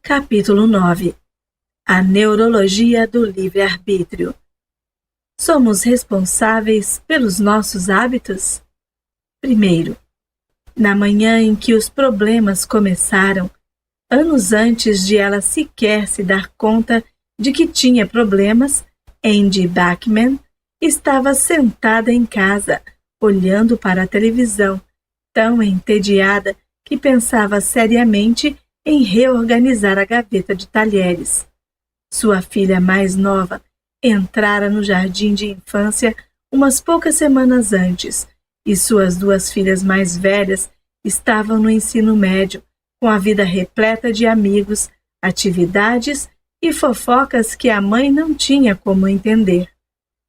Capítulo 9. A neurologia do livre-arbítrio. Somos responsáveis pelos nossos hábitos? Primeiro, na manhã em que os problemas começaram, anos antes de ela sequer se dar conta de que tinha problemas, Andy Bachman estava sentada em casa, olhando para a televisão, tão entediada que pensava seriamente em reorganizar a gaveta de talheres. Sua filha mais nova entrara no jardim de infância umas poucas semanas antes, e suas duas filhas mais velhas estavam no ensino médio, com a vida repleta de amigos, atividades e fofocas que a mãe não tinha como entender.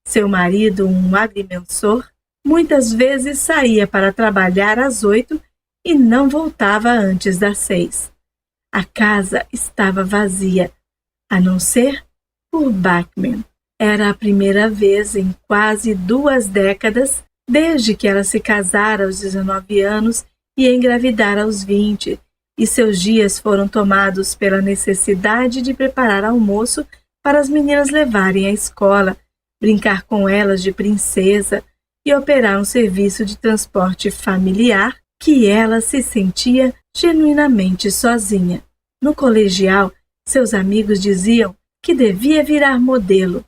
Seu marido, um agrimensor, muitas vezes saía para trabalhar às 8 e não voltava antes das 6. A casa estava vazia, a não ser por Bachman. Era a primeira vez em quase 2 décadas, desde que ela se casara aos 19 anos e engravidara aos 20, e seus dias foram tomados pela necessidade de preparar almoço para as meninas levarem à escola, brincar com elas de princesa e operar um serviço de transporte familiar que ela se sentia genuinamente sozinha. No colegial, seus amigos diziam que devia virar modelo.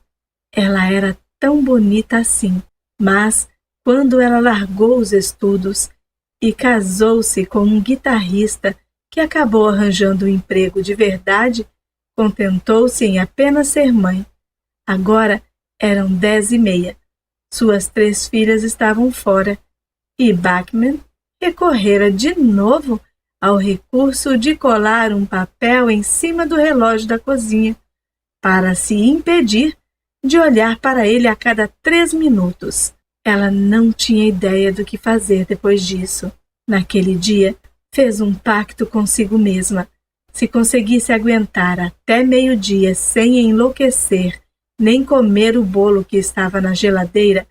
Ela era tão bonita assim, mas quando ela largou os estudos e casou-se com um guitarrista que acabou arranjando um emprego de verdade, contentou-se em apenas ser mãe. Agora eram 10h30. Suas 3 filhas estavam fora e Bachman recorrera de novo ao recurso de colar um papel em cima do relógio da cozinha, para se impedir de olhar para ele a cada 3 minutos. Ela não tinha ideia do que fazer depois disso. Naquele dia, fez um pacto consigo mesma. Se conseguisse aguentar até meio-dia sem enlouquecer, nem comer o bolo que estava na geladeira,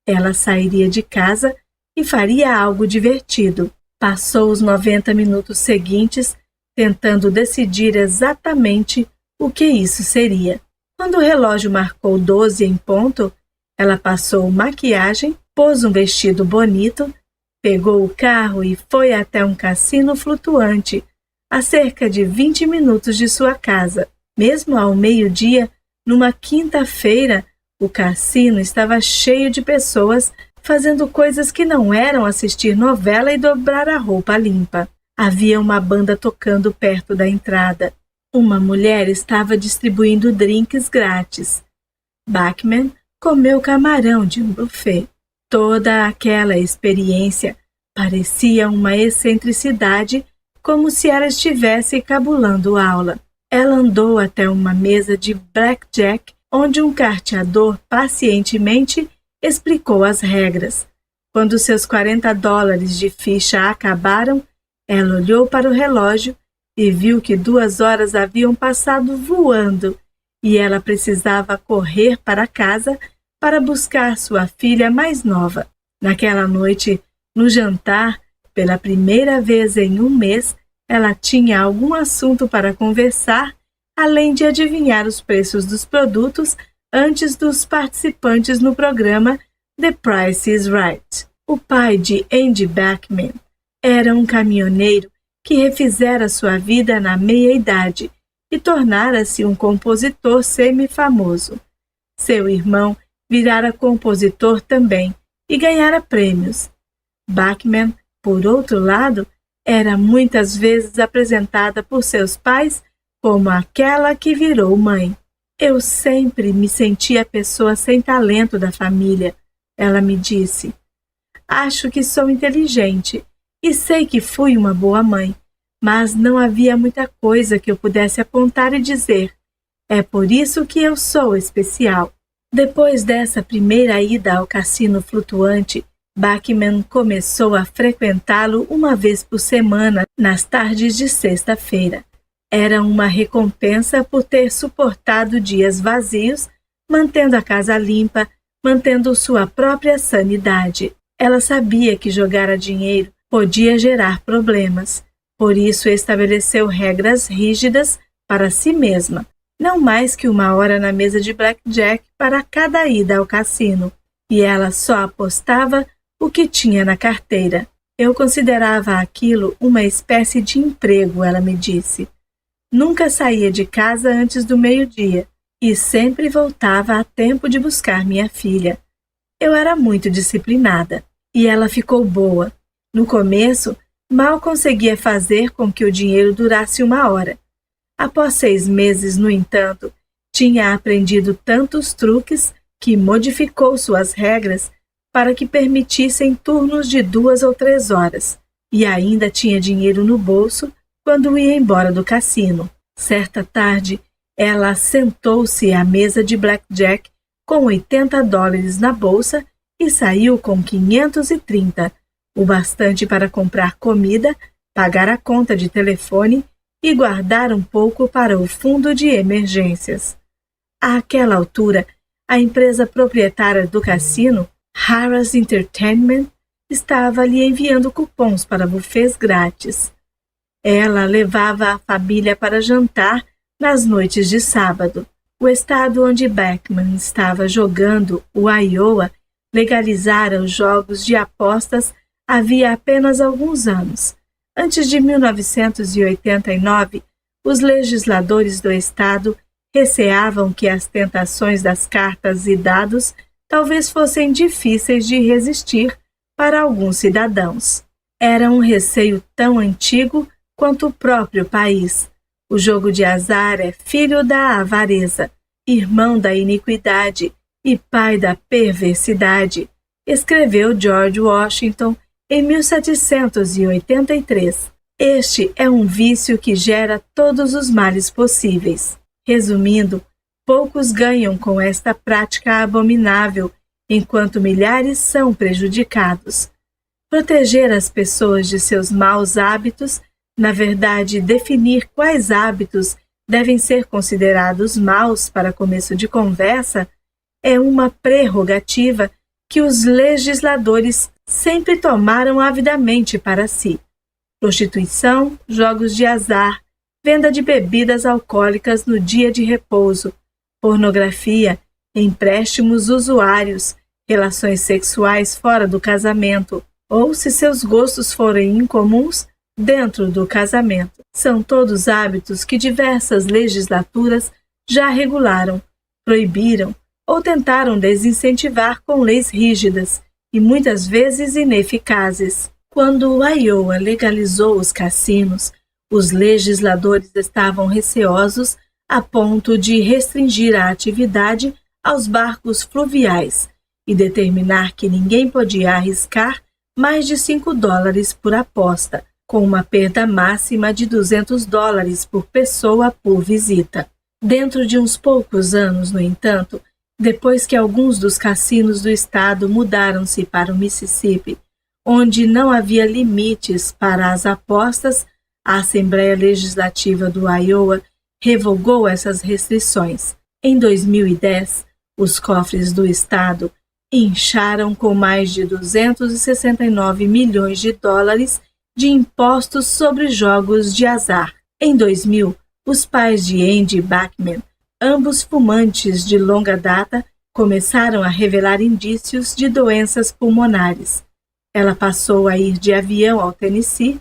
ela sairia de casa e faria algo divertido. Passou os 90 minutos seguintes tentando decidir exatamente o que isso seria. Quando o relógio marcou 12 em ponto, ela passou maquiagem, pôs um vestido bonito, pegou o carro e foi até um cassino flutuante, a cerca de 20 minutos de sua casa. Mesmo ao meio-dia, numa quinta-feira, o cassino estava cheio de pessoas fazendo coisas que não eram assistir novela e dobrar a roupa limpa. Havia uma banda tocando perto da entrada. Uma mulher estava distribuindo drinks grátis. Bachman comeu camarão de um buffet. Toda aquela experiência parecia uma excentricidade, como se ela estivesse cabulando aula. Ela andou até uma mesa de blackjack, onde um carteador pacientemente explicou as regras. Quando seus $40 de ficha acabaram, ela olhou para o relógio e viu que 2 horas haviam passado voando e ela precisava correr para casa para buscar sua filha mais nova. Naquela noite, no jantar, pela primeira vez em 1 mês, ela tinha algum assunto para conversar, além de adivinhar os preços dos produtos antes dos participantes no programa The Price is Right. O pai de Andy Bachman era um caminhoneiro que refizera sua vida na meia-idade e tornara-se um compositor semi-famoso. Seu irmão virara compositor também e ganhara prêmios. Bachman, por outro lado, era muitas vezes apresentada por seus pais como aquela que virou mãe. Eu sempre me senti a pessoa sem talento da família, ela me disse. Acho que sou inteligente e sei que fui uma boa mãe, mas não havia muita coisa que eu pudesse apontar e dizer. É por isso que eu sou especial. Depois dessa primeira ida ao cassino flutuante, Bachman começou a frequentá-lo uma vez por semana, nas tardes de sexta-feira. Era uma recompensa por ter suportado dias vazios, mantendo a casa limpa, mantendo sua própria sanidade. Ela sabia que jogar dinheiro podia gerar problemas, por isso estabeleceu regras rígidas para si mesma, não mais que 1 hora na mesa de blackjack para cada ida ao cassino, e ela só apostava o que tinha na carteira. Eu considerava aquilo uma espécie de emprego, ela me disse. Nunca saía de casa antes do meio-dia e sempre voltava a tempo de buscar minha filha. Eu era muito disciplinada e ela ficou boa. No começo, mal conseguia fazer com que o dinheiro durasse 1 hora. Após 6 meses, no entanto, tinha aprendido tantos truques que modificou suas regras para que permitissem turnos de 2 ou 3 horas, e ainda tinha dinheiro no bolso quando ia embora do cassino. Certa tarde, ela sentou-se à mesa de blackjack com $80 na bolsa e saiu com 530, o bastante para comprar comida, pagar a conta de telefone e guardar um pouco para o fundo de emergências. Àquela altura, a empresa proprietária do cassino, Harrah's Entertainment, estava lhe enviando cupons para buffets grátis. Ela levava a família para jantar nas noites de sábado. O estado onde Bachman estava jogando, o Iowa, legalizara os jogos de apostas havia apenas alguns anos. Antes de 1989, os legisladores do estado receavam que as tentações das cartas e dados talvez fossem difíceis de resistir para alguns cidadãos. Era um receio tão antigo quanto o próprio país. O jogo de azar é filho da avareza, irmão da iniquidade e pai da perversidade, escreveu George Washington em 1783. Este é um vício que gera todos os males possíveis. Resumindo, poucos ganham com esta prática abominável, enquanto milhares são prejudicados. Proteger as pessoas de seus maus hábitos, na verdade, definir quais hábitos devem ser considerados maus para começo de conversa, é uma prerrogativa que os legisladores sempre tomaram avidamente para si. Prostituição, jogos de azar, venda de bebidas alcoólicas no dia de repouso, pornografia, empréstimos usuários, relações sexuais fora do casamento, ou, se seus gostos forem incomuns, dentro do casamento. São todos hábitos que diversas legislaturas já regularam, proibiram ou tentaram desincentivar com leis rígidas e muitas vezes ineficazes. Quando o Iowa legalizou os cassinos, os legisladores estavam receosos a ponto de restringir a atividade aos barcos fluviais e determinar que ninguém podia arriscar mais de $5 por aposta, com uma perda máxima de $200 por pessoa por visita. Dentro de uns poucos anos, no entanto, depois que alguns dos cassinos do estado mudaram-se para o Mississippi, onde não havia limites para as apostas, a Assembleia Legislativa do Iowa revogou essas restrições. Em 2010, os cofres do estado incharam com mais de $269 milhões de impostos sobre jogos de azar. Em 2000, os pais de Andy Bachman, ambos fumantes de longa data, começaram a revelar indícios de doenças pulmonares. Ela passou a ir de avião ao Tennessee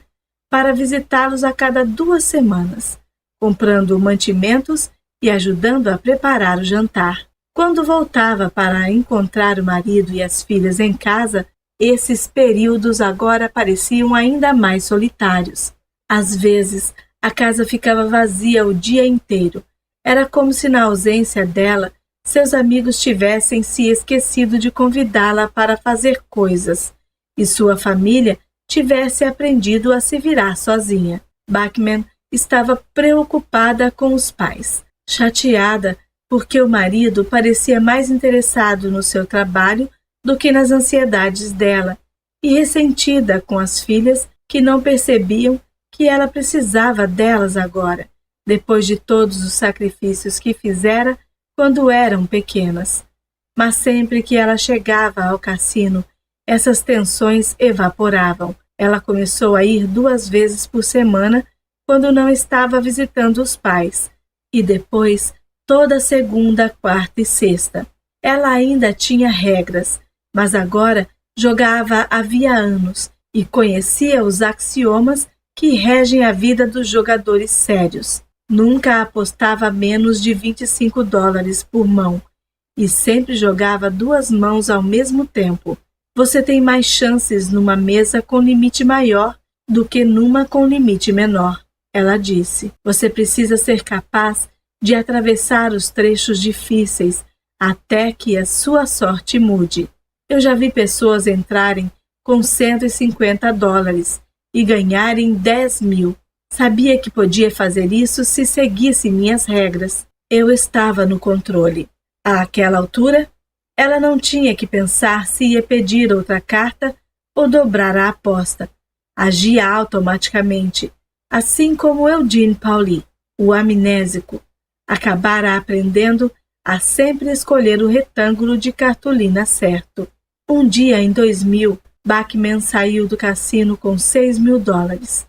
para visitá-los a cada 2 semanas, comprando mantimentos e ajudando a preparar o jantar. Quando voltava para encontrar o marido e as filhas em casa, esses períodos agora pareciam ainda mais solitários. Às vezes, a casa ficava vazia o dia inteiro. Era como se, na ausência dela, seus amigos tivessem se esquecido de convidá-la para fazer coisas, e sua família tivesse aprendido a se virar sozinha. Bachman estava preocupada com os pais, chateada porque o marido parecia mais interessado no seu trabalho do que nas ansiedades dela, e ressentida com as filhas que não percebiam que ela precisava delas agora, depois de todos os sacrifícios que fizera quando eram pequenas. Mas sempre que ela chegava ao cassino, essas tensões evaporavam. Ela começou a ir 2 vezes por semana quando não estava visitando os pais, e depois toda segunda, quarta e sexta. Ela ainda tinha regras, mas agora jogava havia anos e conhecia os axiomas que regem a vida dos jogadores sérios. Nunca apostava menos de $25 por mão e sempre jogava 2 mãos ao mesmo tempo. Você tem mais chances numa mesa com limite maior do que numa com limite menor, ela disse. Você precisa ser capaz de atravessar os trechos difíceis até que a sua sorte mude. Eu já vi pessoas entrarem com $150 e ganharem 10.000. Sabia que podia fazer isso se seguisse minhas regras. Eu estava no controle. Àquela altura, ela não tinha que pensar se ia pedir outra carta ou dobrar a aposta. Agia automaticamente, assim como Eugene Pauly, o amnésico. Acabara aprendendo a sempre escolher o retângulo de cartolina certo. Um dia, em 2000, Bachman saiu do cassino com $6.000,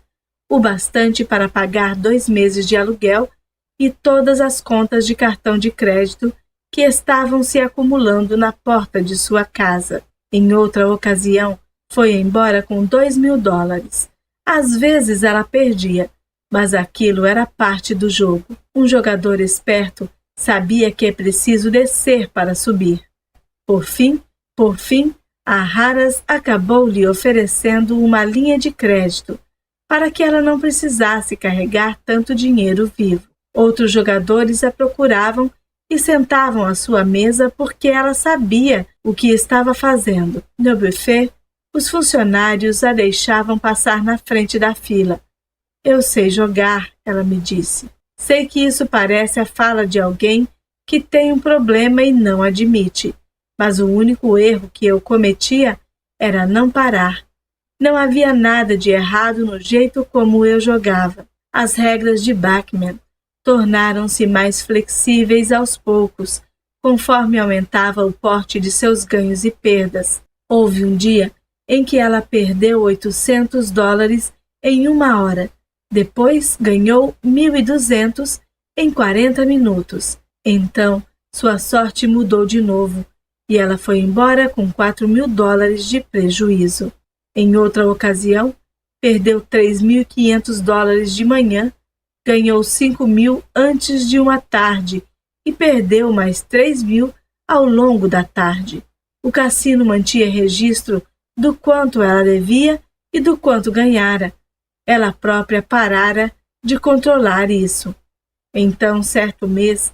o bastante para pagar 2 meses de aluguel e todas as contas de cartão de crédito que estavam se acumulando na porta de sua casa. Em outra ocasião, foi embora com $2.000. Às vezes ela perdia, mas aquilo era parte do jogo. Um jogador esperto sabia que é preciso descer para subir. Por fim, a Harrah's acabou lhe oferecendo uma linha de crédito para que ela não precisasse carregar tanto dinheiro vivo. Outros jogadores a procuravam e sentavam à sua mesa porque ela sabia o que estava fazendo. No buffet, os funcionários a deixavam passar na frente da fila. Eu sei jogar, ela me disse. Sei que isso parece a fala de alguém que tem um problema e não admite. Mas o único erro que eu cometia era não parar. Não havia nada de errado no jeito como eu jogava. As regras de Bachman tornaram-se mais flexíveis aos poucos, conforme aumentava o porte de seus ganhos e perdas. Houve um dia em que ela perdeu $800 em 1 hora. Depois ganhou 1.200 em 40 minutos. Então, sua sorte mudou de novo e ela foi embora com $4.000 de prejuízo. Em outra ocasião, perdeu $3.500 de manhã, ganhou 5.000 antes de uma tarde e perdeu mais 3.000 ao longo da tarde. O cassino mantinha registro do quanto ela devia e do quanto ganhara. Ela própria parara de controlar isso. Então, certo mês,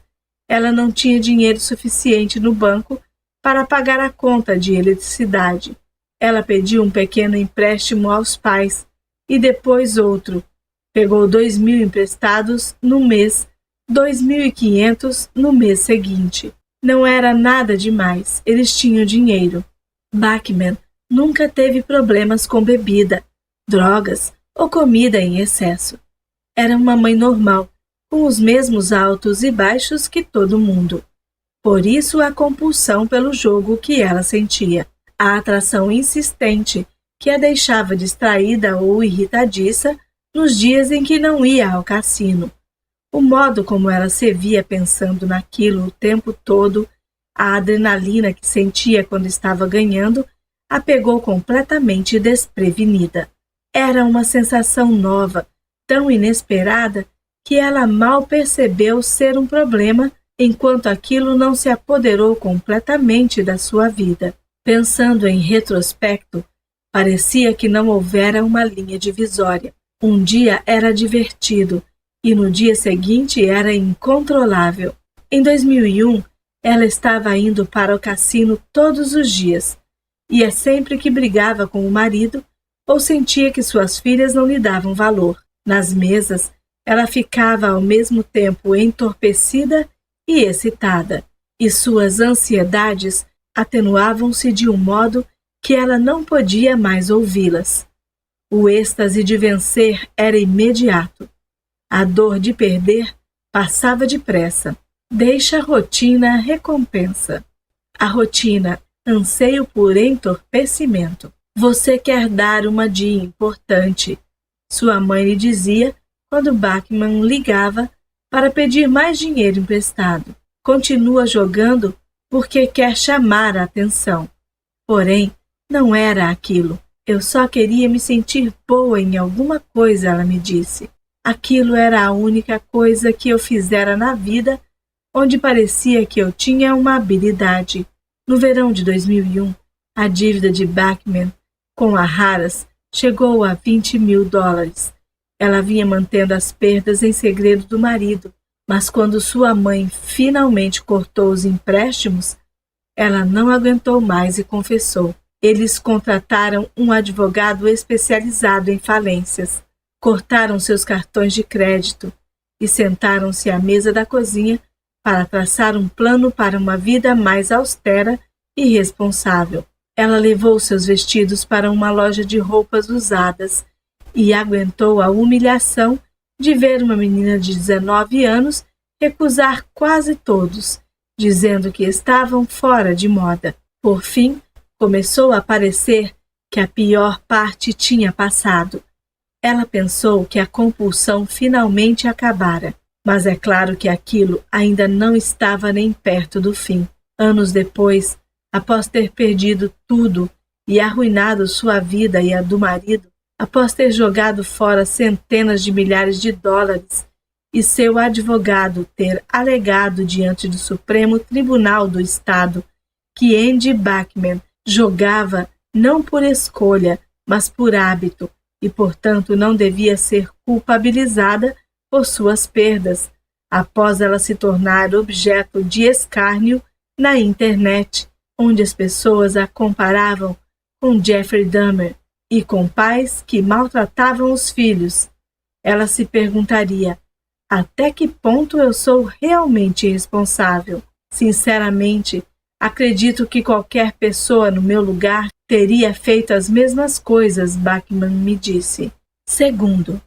ela não tinha dinheiro suficiente no banco para pagar a conta de eletricidade. Ela pediu um pequeno empréstimo aos pais e depois outro. Pegou 2.000 emprestados no mês, 2.500 no mês seguinte. Não era nada demais, eles tinham dinheiro. Bachman nunca teve problemas com bebida, drogas ou comida em excesso. Era uma mãe normal, com os mesmos altos e baixos que todo mundo. Por isso a compulsão pelo jogo que ela sentia, a atração insistente que a deixava distraída ou irritadiça nos dias em que não ia ao cassino. O modo como ela se via pensando naquilo o tempo todo, a adrenalina que sentia quando estava ganhando, a pegou completamente desprevenida. Era uma sensação nova, tão inesperada, que ela mal percebeu ser um problema enquanto aquilo não se apoderou completamente da sua vida. Pensando em retrospecto, parecia que não houvera uma linha divisória. Um dia era divertido e no dia seguinte era incontrolável. Em 2001, ela estava indo para o cassino todos os dias. Ia sempre que brigava com o marido ou sentia que suas filhas não lhe davam valor. Nas mesas, ela ficava ao mesmo tempo entorpecida e excitada, e suas ansiedades atenuavam-se de um modo que ela não podia mais ouvi-las. O êxtase de vencer era imediato. A dor de perder passava depressa. Deixa a rotina recompensa. A rotina, anseio por entorpecimento. Você quer dar uma dia importante, sua mãe lhe dizia quando Bachman ligava para pedir mais dinheiro emprestado. Continua jogando porque quer chamar a atenção. Porém, não era aquilo. Eu só queria me sentir boa em alguma coisa, ela me disse. Aquilo era a única coisa que eu fizera na vida onde parecia que eu tinha uma habilidade. No verão de 2001, a dívida de Bachman com a Harrah's chegou a $20.000. Ela vinha mantendo as perdas em segredo do marido, mas quando sua mãe finalmente cortou os empréstimos, ela não aguentou mais e confessou. Eles contrataram um advogado especializado em falências, cortaram seus cartões de crédito e sentaram-se à mesa da cozinha para traçar um plano para uma vida mais austera e responsável. Ela levou seus vestidos para uma loja de roupas usadas e aguentou a humilhação de ver uma menina de 19 anos recusar quase todos, dizendo que estavam fora de moda. Por fim, começou a parecer que a pior parte tinha passado. Ela pensou que a compulsão finalmente acabara, mas é claro que aquilo ainda não estava nem perto do fim. Anos depois, após ter perdido tudo e arruinado sua vida e a do marido, após ter jogado fora centenas de milhares de dólares e seu advogado ter alegado diante do Supremo Tribunal do Estado que Andy Bachman jogava não por escolha, mas por hábito, e, portanto, não devia ser culpabilizada por suas perdas, após ela se tornar objeto de escárnio na internet, onde as pessoas a comparavam com Jeffrey Dahmer e com pais que maltratavam os filhos. Ela se perguntaria: até que ponto eu sou realmente responsável? Sinceramente, acredito que qualquer pessoa no meu lugar teria feito as mesmas coisas, Bachman me disse. Segundo,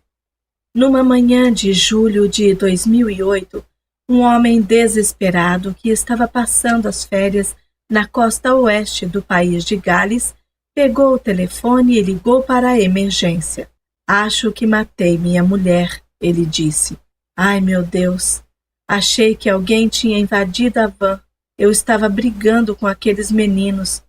numa manhã de julho de 2008, um homem desesperado que estava passando as férias na costa oeste do país de Gales pegou o telefone e ligou para a emergência. Acho que matei minha mulher, ele disse. Ai, meu Deus! Achei que alguém tinha invadido a van. Eu estava brigando com aqueles meninos.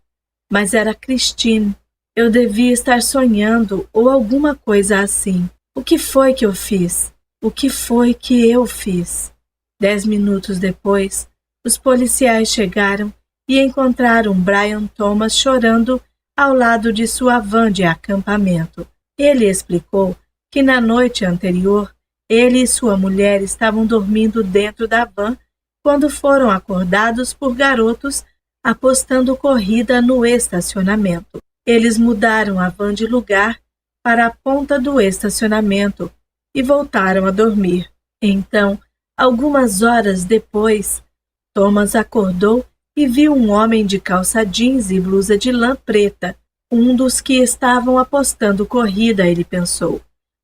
Mas era Christine. Eu devia estar sonhando ou alguma coisa assim. O que foi que eu fiz? O que foi que eu fiz? 10 minutos depois, os policiais chegaram e encontraram Brian Thomas chorando ao lado de sua van de acampamento. Ele explicou que na noite anterior, ele e sua mulher estavam dormindo dentro da van quando foram acordados por garotos apostando corrida no estacionamento. Eles mudaram a van de lugar para a ponta do estacionamento e voltaram a dormir. Então, algumas horas depois, Thomas acordou e viu um homem de calça jeans e blusa de lã preta, um dos que estavam apostando corrida, ele pensou,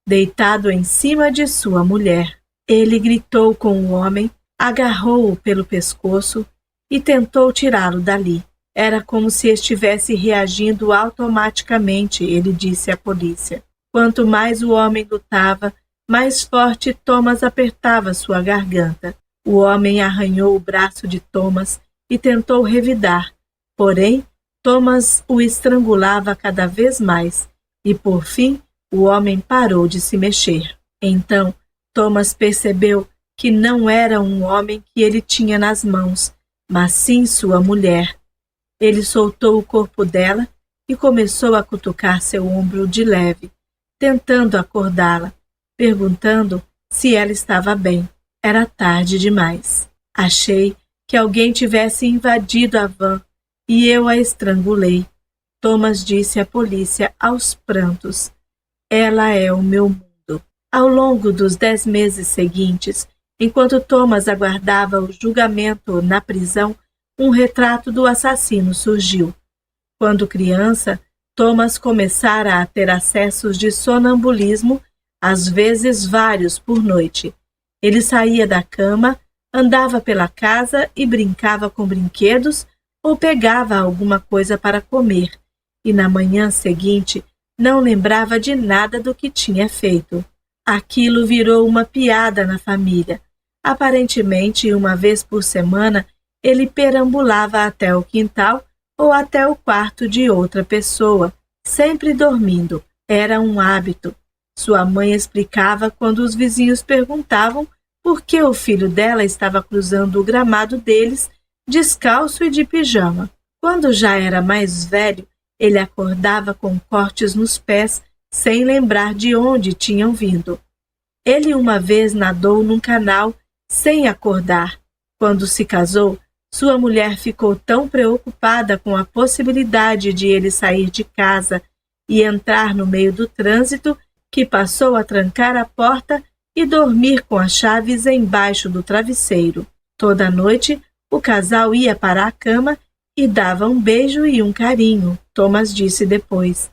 deitado em cima de sua mulher. Ele gritou com o homem, agarrou-o pelo pescoço e tentou tirá-lo dali. Era como se estivesse reagindo automaticamente, ele disse à polícia. Quanto mais o homem lutava, mais forte Thomas apertava sua garganta. O homem arranhou o braço de Thomas e tentou revidar, porém, Thomas o estrangulava cada vez mais e, por fim, o homem parou de se mexer. Então, Thomas percebeu que não era um homem que ele tinha nas mãos, mas sim sua mulher. Ele soltou o corpo dela e começou a cutucar seu ombro de leve, tentando acordá-la, perguntando se ela estava bem. Era tarde demais. Achei que alguém tivesse invadido a van e eu a estrangulei. Thomas disse à polícia aos prantos. Ela é o meu mundo. Ao longo dos 10 meses seguintes, enquanto Thomas aguardava o julgamento na prisão, um retrato do assassino surgiu. Quando criança, Thomas começara a ter acessos de sonambulismo, às vezes vários por noite. Ele saía da cama, andava pela casa e brincava com brinquedos ou pegava alguma coisa para comer, e na manhã seguinte não lembrava de nada do que tinha feito. Aquilo virou uma piada na família. Aparentemente, uma vez por semana, ele perambulava até o quintal ou até o quarto de outra pessoa, sempre dormindo. Era um hábito. Sua mãe explicava quando os vizinhos perguntavam por que o filho dela estava cruzando o gramado deles, descalço e de pijama. Quando já era mais velho, ele acordava com cortes nos pés, sem lembrar de onde tinham vindo. Ele uma vez nadou num canal sem acordar. Quando se casou, sua mulher ficou tão preocupada com a possibilidade de ele sair de casa e entrar no meio do trânsito que passou a trancar a porta e dormir com as chaves embaixo do travesseiro. Toda noite, o casal ia para a cama e dava um beijo e um carinho, Thomas disse depois.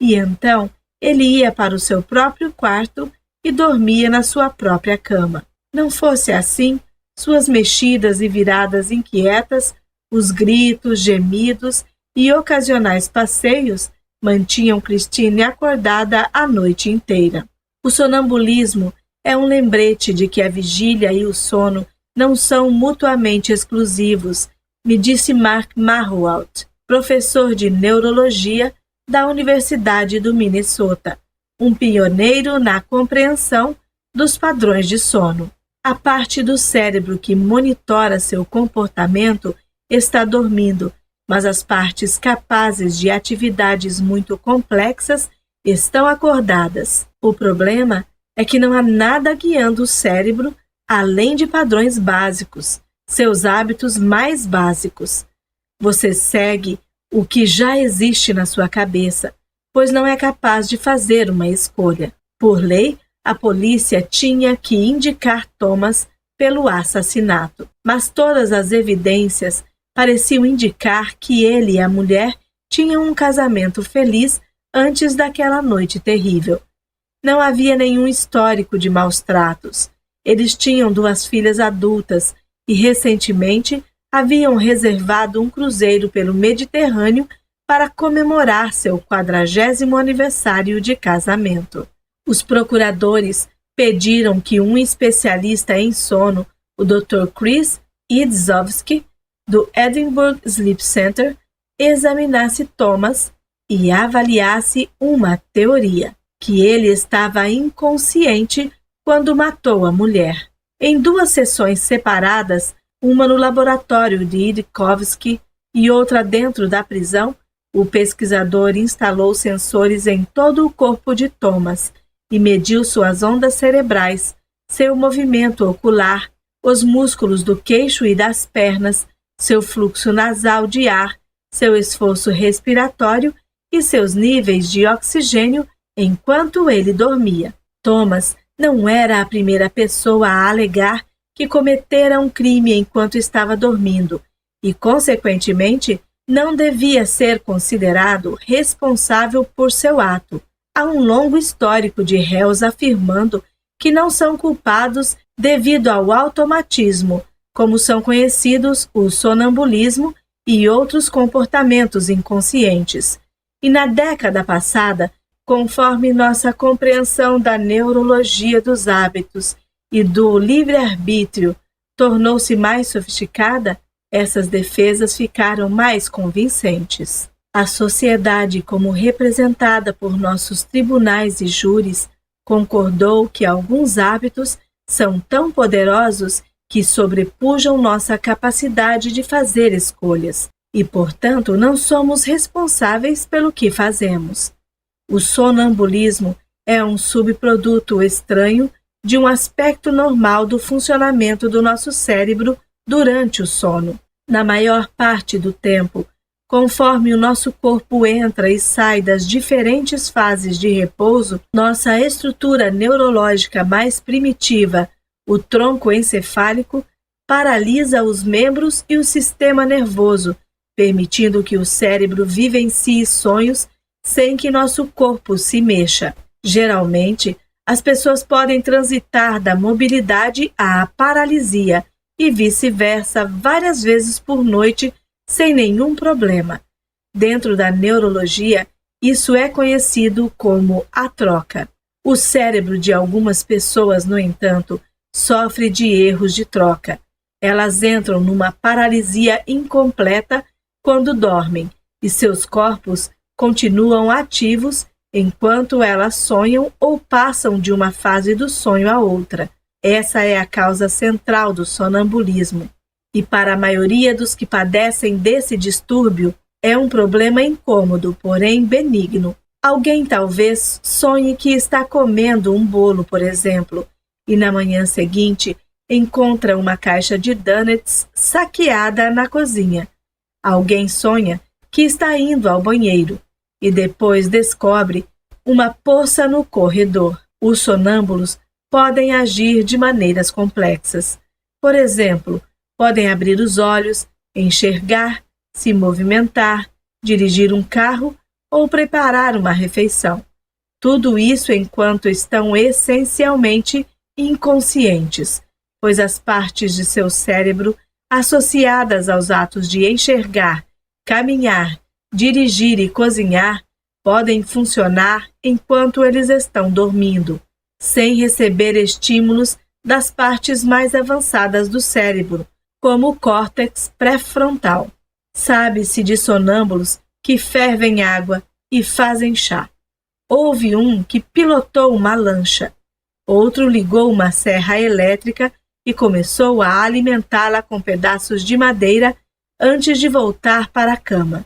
E então, ele ia para o seu próprio quarto e dormia na sua própria cama. Não fosse assim, suas mexidas e viradas inquietas, os gritos, gemidos e ocasionais passeios mantinham Christine acordada a noite inteira. O sonambulismo é um lembrete de que a vigília e o sono não são mutuamente exclusivos, me disse Mark Marwout, professor de neurologia da Universidade do Minnesota, um pioneiro na compreensão dos padrões de sono. A parte do cérebro que monitora seu comportamento está dormindo, mas as partes capazes de atividades muito complexas estão acordadas. O problema é que não há nada guiando o cérebro além de padrões básicos, seus hábitos mais básicos. Você segue o que já existe na sua cabeça, pois não é capaz de fazer uma escolha. Por lei, a polícia tinha que indicar Thomas pelo assassinato, mas todas as evidências pareciam indicar que ele e a mulher tinham um casamento feliz antes daquela noite terrível. Não havia nenhum histórico de maus-tratos. Eles tinham 2 filhas adultas e, recentemente, haviam reservado um cruzeiro pelo Mediterrâneo para comemorar seu 40º aniversário de casamento. Os procuradores pediram que um especialista em sono, o Dr. Chris Idzovsky, do Edinburgh Sleep Center, examinasse Thomas e avaliasse uma teoria, que ele estava inconsciente quando matou a mulher. Em 2 sessões separadas, uma no laboratório de Idkovsky e outra dentro da prisão, o pesquisador instalou sensores em todo o corpo de Thomas e mediu suas ondas cerebrais, seu movimento ocular, os músculos do queixo e das pernas, seu fluxo nasal de ar, seu esforço respiratório e seus níveis de oxigênio enquanto ele dormia. Thomas não era a primeira pessoa a alegar que cometera um crime enquanto estava dormindo e, consequentemente, não devia ser considerado responsável por seu ato. Há um longo histórico de réus afirmando que não são culpados devido ao automatismo, como são conhecidos o sonambulismo e outros comportamentos inconscientes. E na década passada, conforme nossa compreensão da neurologia dos hábitos e do livre-arbítrio tornou-se mais sofisticada, essas defesas ficaram mais convincentes. A sociedade, como representada por nossos tribunais e júris, concordou que alguns hábitos são tão poderosos que sobrepujam nossa capacidade de fazer escolhas e, portanto, não somos responsáveis pelo que fazemos. O sonambulismo é um subproduto estranho de um aspecto normal do funcionamento do nosso cérebro durante o sono. Na maior parte do tempo, conforme o nosso corpo entra e sai das diferentes fases de repouso, nossa estrutura neurológica mais primitiva, o tronco encefálico, paralisa os membros e o sistema nervoso, permitindo que o cérebro vivencie sonhos sem que nosso corpo se mexa. Geralmente, as pessoas podem transitar da mobilidade à paralisia e vice-versa várias vezes por noite sem nenhum problema. Dentro da neurologia, isso é conhecido como a troca. O cérebro de algumas pessoas, no entanto, sofre de erros de troca. Elas entram numa paralisia incompleta quando dormem e seus corpos continuam ativos enquanto elas sonham ou passam de uma fase do sonho a outra. Essa é a causa central do sonambulismo. E para a maioria dos que padecem desse distúrbio, é um problema incômodo, porém benigno. Alguém talvez sonhe que está comendo um bolo, por exemplo, e na manhã seguinte encontra uma caixa de donuts saqueada na cozinha. Alguém sonha que está indo ao banheiro e depois descobre uma poça no corredor. Os sonâmbulos podem agir de maneiras complexas. Por exemplo, podem abrir os olhos, enxergar, se movimentar, dirigir um carro ou preparar uma refeição. Tudo isso enquanto estão essencialmente inconscientes, pois as partes de seu cérebro associadas aos atos de enxergar, caminhar, dirigir e cozinhar podem funcionar enquanto eles estão dormindo, sem receber estímulos das partes mais avançadas do cérebro, como o córtex pré-frontal. Sabe-se de sonâmbulos que fervem água e fazem chá. Houve um que pilotou uma lancha. Outro ligou uma serra elétrica e começou a alimentá-la com pedaços de madeira antes de voltar para a cama.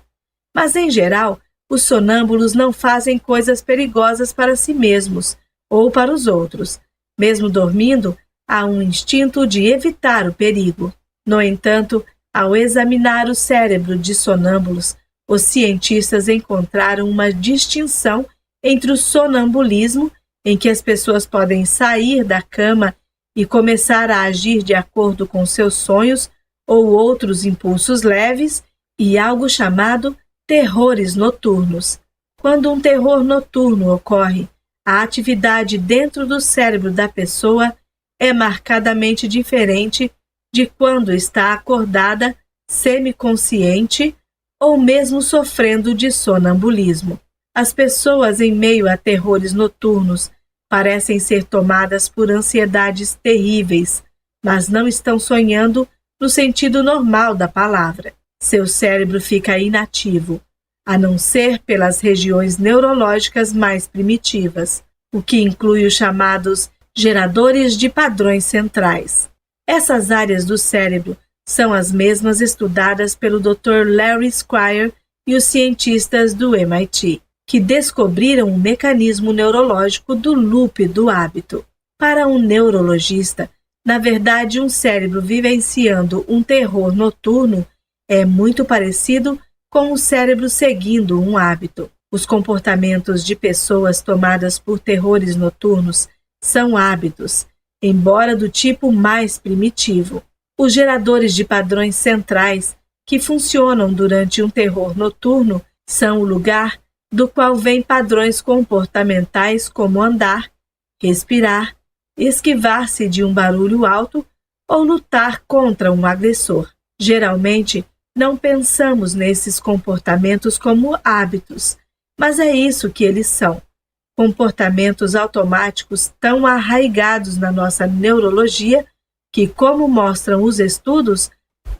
Mas, em geral, os sonâmbulos não fazem coisas perigosas para si mesmos ou para os outros. Mesmo dormindo, há um instinto de evitar o perigo. No entanto, ao examinar o cérebro de sonâmbulos, os cientistas encontraram uma distinção entre o sonambulismo, em que as pessoas podem sair da cama e começar a agir de acordo com seus sonhos ou outros impulsos leves, e algo chamado terrores noturnos. Quando um terror noturno ocorre, a atividade dentro do cérebro da pessoa é marcadamente diferente de quando está acordada, semiconsciente ou mesmo sofrendo de sonambulismo. As pessoas em meio a terrores noturnos parecem ser tomadas por ansiedades terríveis, mas não estão sonhando no sentido normal da palavra. Seu cérebro fica inativo, a não ser pelas regiões neurológicas mais primitivas, o que inclui os chamados geradores de padrões centrais. Essas áreas do cérebro são as mesmas estudadas pelo Dr. Larry Squire e os cientistas do MIT, que descobriram o mecanismo neurológico do loop do hábito. Para um neurologista, na verdade, um cérebro vivenciando um terror noturno é muito parecido com o cérebro seguindo um hábito. Os comportamentos de pessoas tomadas por terrores noturnos são hábitos, embora do tipo mais primitivo. Os geradores de padrões centrais que funcionam durante um terror noturno são o lugar do qual vêm padrões comportamentais como andar, respirar, esquivar-se de um barulho alto ou lutar contra um agressor. Geralmente, não pensamos nesses comportamentos como hábitos, mas é isso que eles são. Comportamentos automáticos tão arraigados na nossa neurologia que, como mostram os estudos,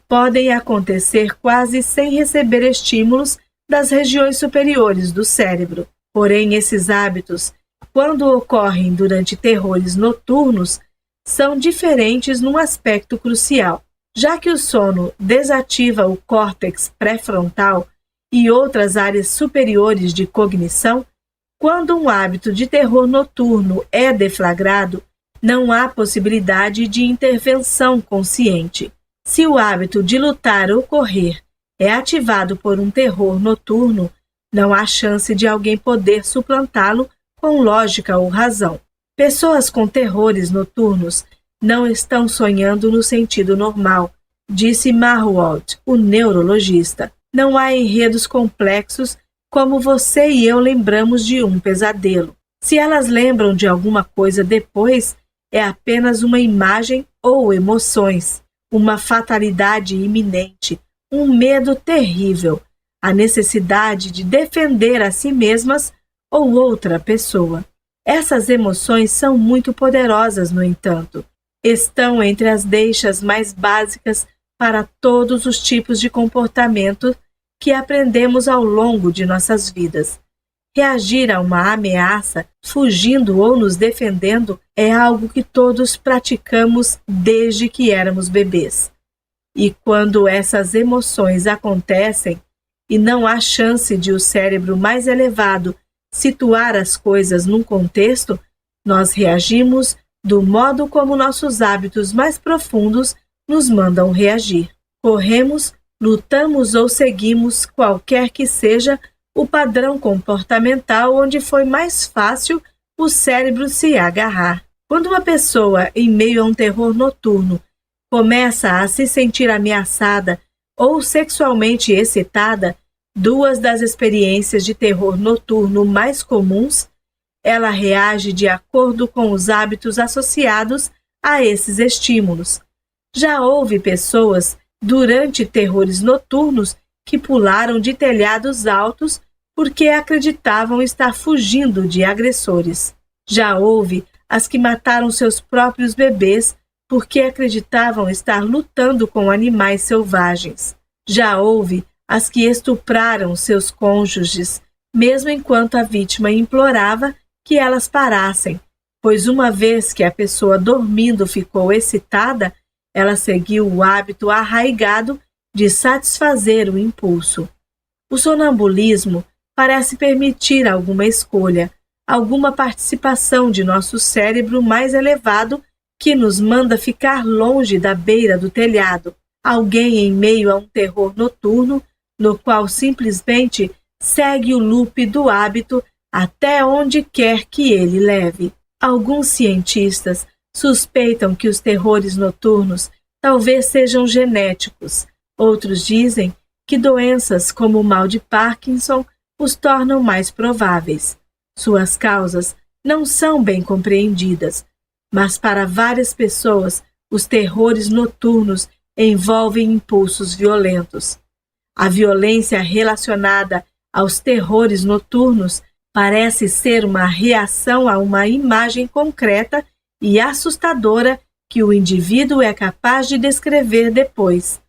podem acontecer quase sem receber estímulos das regiões superiores do cérebro. Porém, esses hábitos, quando ocorrem durante terrores noturnos, são diferentes num aspecto crucial. Já que o sono desativa o córtex pré-frontal e outras áreas superiores de cognição, quando um hábito de terror noturno é deflagrado, não há possibilidade de intervenção consciente. Se o hábito de lutar ou correr é ativado por um terror noturno, não há chance de alguém poder suplantá-lo com lógica ou razão. Pessoas com terrores noturnos não estão sonhando no sentido normal, disse Marwald, o neurologista. Não há enredos complexos como você e eu lembramos de um pesadelo. Se elas lembram de alguma coisa depois, é apenas uma imagem ou emoções, uma fatalidade iminente, um medo terrível, a necessidade de defender a si mesmas ou outra pessoa. Essas emoções são muito poderosas, no entanto. estão entre as deixas mais básicas para todos os tipos de comportamento que aprendemos ao longo de nossas vidas. Reagir a uma ameaça, fugindo ou nos defendendo, é algo que todos praticamos desde que éramos bebês. E quando essas emoções acontecem, e não há chance de o cérebro mais elevado situar as coisas num contexto, nós reagimos do modo como nossos hábitos mais profundos nos mandam reagir. Corremos, lutamos ou seguimos qualquer que seja o padrão comportamental onde foi mais fácil o cérebro se agarrar. Quando uma pessoa, em meio a um terror noturno, começa a se sentir ameaçada ou sexualmente excitada, duas das experiências de terror noturno mais comuns, ela reage de acordo com os hábitos associados a esses estímulos. Já houve pessoas, durante terrores noturnos, que pularam de telhados altos porque acreditavam estar fugindo de agressores. Já houve as que mataram seus próprios bebês porque acreditavam estar lutando com animais selvagens. Já houve as que estupraram seus cônjuges, mesmo enquanto a vítima implorava que elas parassem, pois uma vez que a pessoa dormindo ficou excitada, ela seguiu o hábito arraigado de satisfazer o impulso. O sonambulismo parece permitir alguma escolha, alguma participação de nosso cérebro mais elevado que nos manda ficar longe da beira do telhado. Alguém em meio a um terror noturno, no qual simplesmente segue o loop do hábito até onde quer que ele leve. Alguns cientistas suspeitam que os terrores noturnos talvez sejam genéticos. Outros dizem que doenças como o mal de Parkinson os tornam mais prováveis. Suas causas não são bem compreendidas, mas para várias pessoas os terrores noturnos envolvem impulsos violentos. A violência relacionada aos terrores noturnos parece ser uma reação a uma imagem concreta e assustadora que o indivíduo é capaz de descrever depois.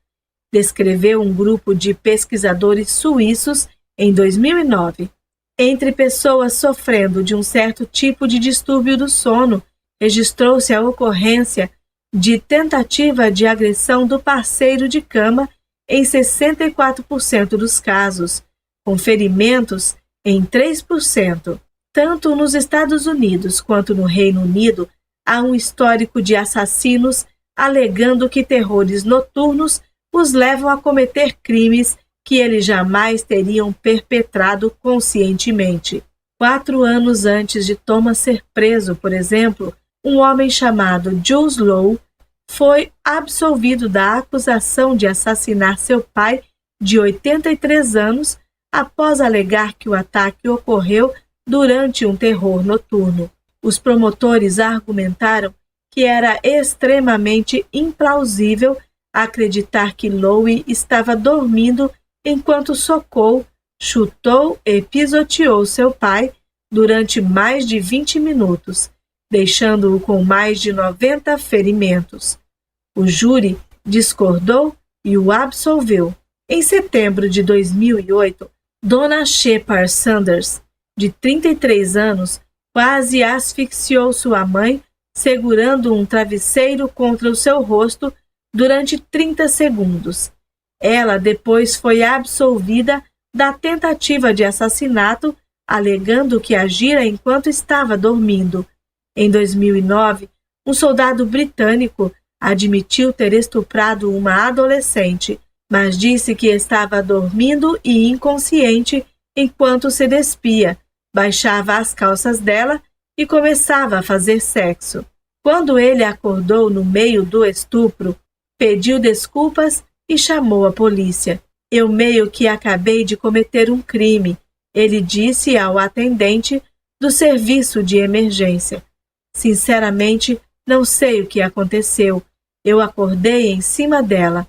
Descreveu um grupo de pesquisadores suíços em 2009. Entre pessoas sofrendo de um certo tipo de distúrbio do sono, registrou-se a ocorrência de tentativa de agressão do parceiro de cama em 64% dos casos, com ferimentos em 3%. Tanto nos Estados Unidos quanto no Reino Unido, há um histórico de assassinos alegando que terrores noturnos os levam a cometer crimes que eles jamais teriam perpetrado conscientemente. 4 anos antes de Thomas ser preso, por exemplo, um homem chamado Jules Lowe foi absolvido da acusação de assassinar seu pai, de 83 anos, após alegar que o ataque ocorreu durante um terror noturno. Os promotores argumentaram que era extremamente implausível acreditar que Lowe estava dormindo enquanto socou, chutou e pisoteou seu pai durante mais de 20 minutos, deixando-o com mais de 90 ferimentos. O júri discordou e o absolveu. Em setembro de 2008, Donna Shepard Sanders, de 33 anos, quase asfixiou sua mãe segurando um travesseiro contra o seu rosto durante 30 segundos. Ela depois foi absolvida da tentativa de assassinato, alegando que agira enquanto estava dormindo. Em 2009, um soldado britânico admitiu ter estuprado uma adolescente, mas disse que estava dormindo e inconsciente enquanto se despia, baixava as calças dela e começava a fazer sexo. Quando ele acordou no meio do estupro, pediu desculpas e chamou a polícia. Eu meio que acabei de cometer um crime, ele disse ao atendente do serviço de emergência. Sinceramente, não sei o que aconteceu. Eu acordei em cima dela.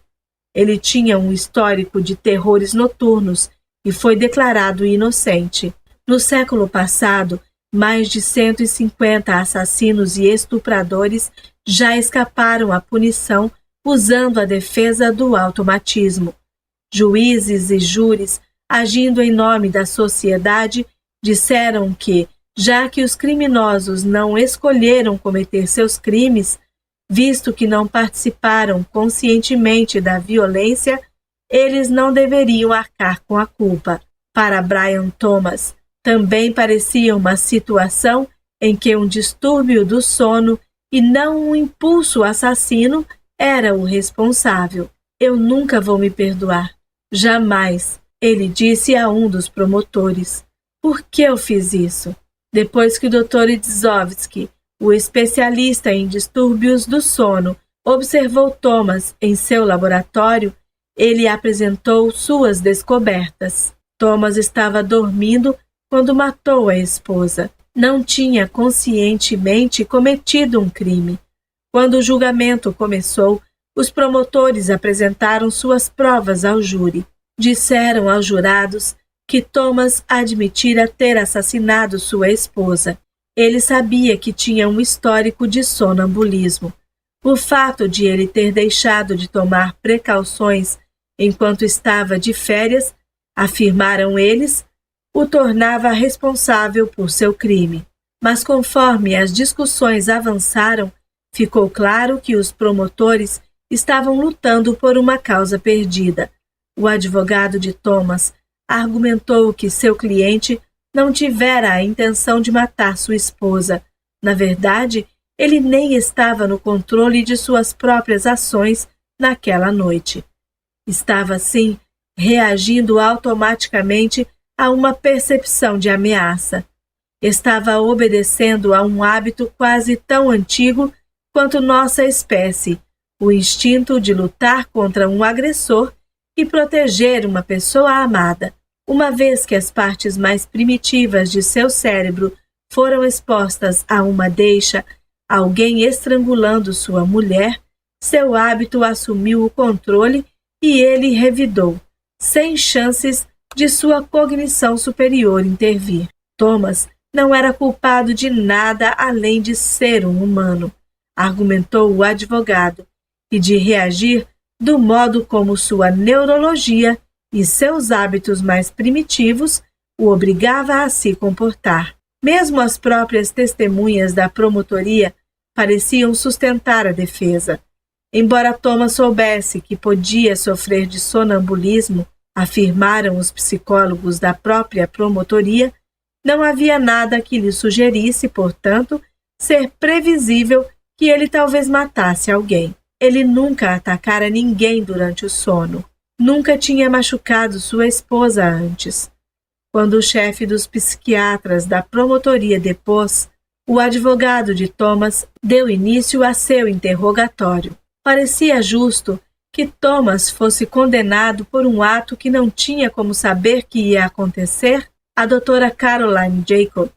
Ele tinha um histórico de terrores noturnos e foi declarado inocente. No século passado, mais de 150 assassinos e estupradores já escaparam à punição usando a defesa do automatismo. Juízes e júris, agindo em nome da sociedade, disseram que, já que os criminosos não escolheram cometer seus crimes, visto que não participaram conscientemente da violência, eles não deveriam arcar com a culpa. Para Brian Thomas, também parecia uma situação em que um distúrbio do sono e não um impulso assassino era o responsável. Eu nunca vou me perdoar. Jamais, ele disse a um dos promotores. Por que eu fiz isso? Depois que o Dr. Idzovsky, o especialista em distúrbios do sono, observou Thomas em seu laboratório, ele apresentou suas descobertas. Thomas estava dormindo quando matou a esposa. Não tinha conscientemente cometido um crime. Quando o julgamento começou, os promotores apresentaram suas provas ao júri. Disseram aos jurados que Thomas admitira ter assassinado sua esposa. Ele sabia que tinha um histórico de sonambulismo. O fato de ele ter deixado de tomar precauções enquanto estava de férias, afirmaram eles, o tornava responsável por seu crime. Mas conforme as discussões avançaram, ficou claro que os promotores estavam lutando por uma causa perdida. O advogado de Thomas argumentou que seu cliente não tivera a intenção de matar sua esposa. Na verdade, ele nem estava no controle de suas próprias ações naquela noite. Estava, sim, reagindo automaticamente a uma percepção de ameaça. Estava obedecendo a um hábito quase tão antigo quanto nossa espécie, o instinto de lutar contra um agressor e proteger uma pessoa amada. Uma vez que as partes mais primitivas de seu cérebro foram expostas a uma deixa, alguém estrangulando sua mulher, seu hábito assumiu o controle e ele revidou, sem chances de sua cognição superior intervir. Thomas não era culpado de nada além de ser um humano, argumentou o advogado, e de reagir do modo como sua neurologia e seus hábitos mais primitivos o obrigava a se comportar. Mesmo as próprias testemunhas da promotoria pareciam sustentar a defesa. Embora Thomas soubesse que podia sofrer de sonambulismo, afirmaram os psicólogos da própria promotoria, não havia nada que lhe sugerisse, portanto, ser previsível que ele talvez matasse alguém. Ele nunca atacara ninguém durante o sono. Nunca tinha machucado sua esposa antes. Quando o chefe dos psiquiatras da promotoria depôs, o advogado de Thomas deu início a seu interrogatório. Parecia justo que Thomas fosse condenado por um ato que não tinha como saber que ia acontecer. A doutora Caroline Jacob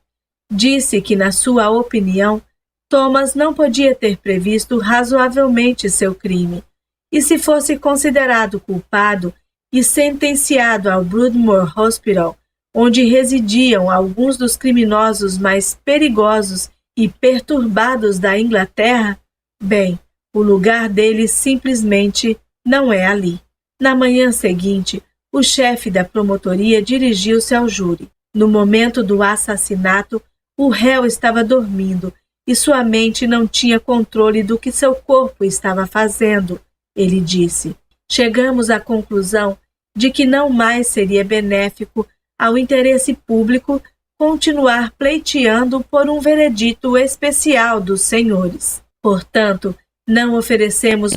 disse que, na sua opinião, Thomas não podia ter previsto razoavelmente seu crime, e se fosse considerado culpado e sentenciado ao Broadmoor Hospital, onde residiam alguns dos criminosos mais perigosos e perturbados da Inglaterra, bem, o lugar dele simplesmente não é ali. Na manhã seguinte, o chefe da promotoria dirigiu-se ao júri. No momento do assassinato, o réu estava dormindo e sua mente não tinha controle do que seu corpo estava fazendo, ele disse. Chegamos à conclusão de que não mais seria benéfico ao interesse público continuar pleiteando por um veredito especial dos senhores. Portanto, não oferecemos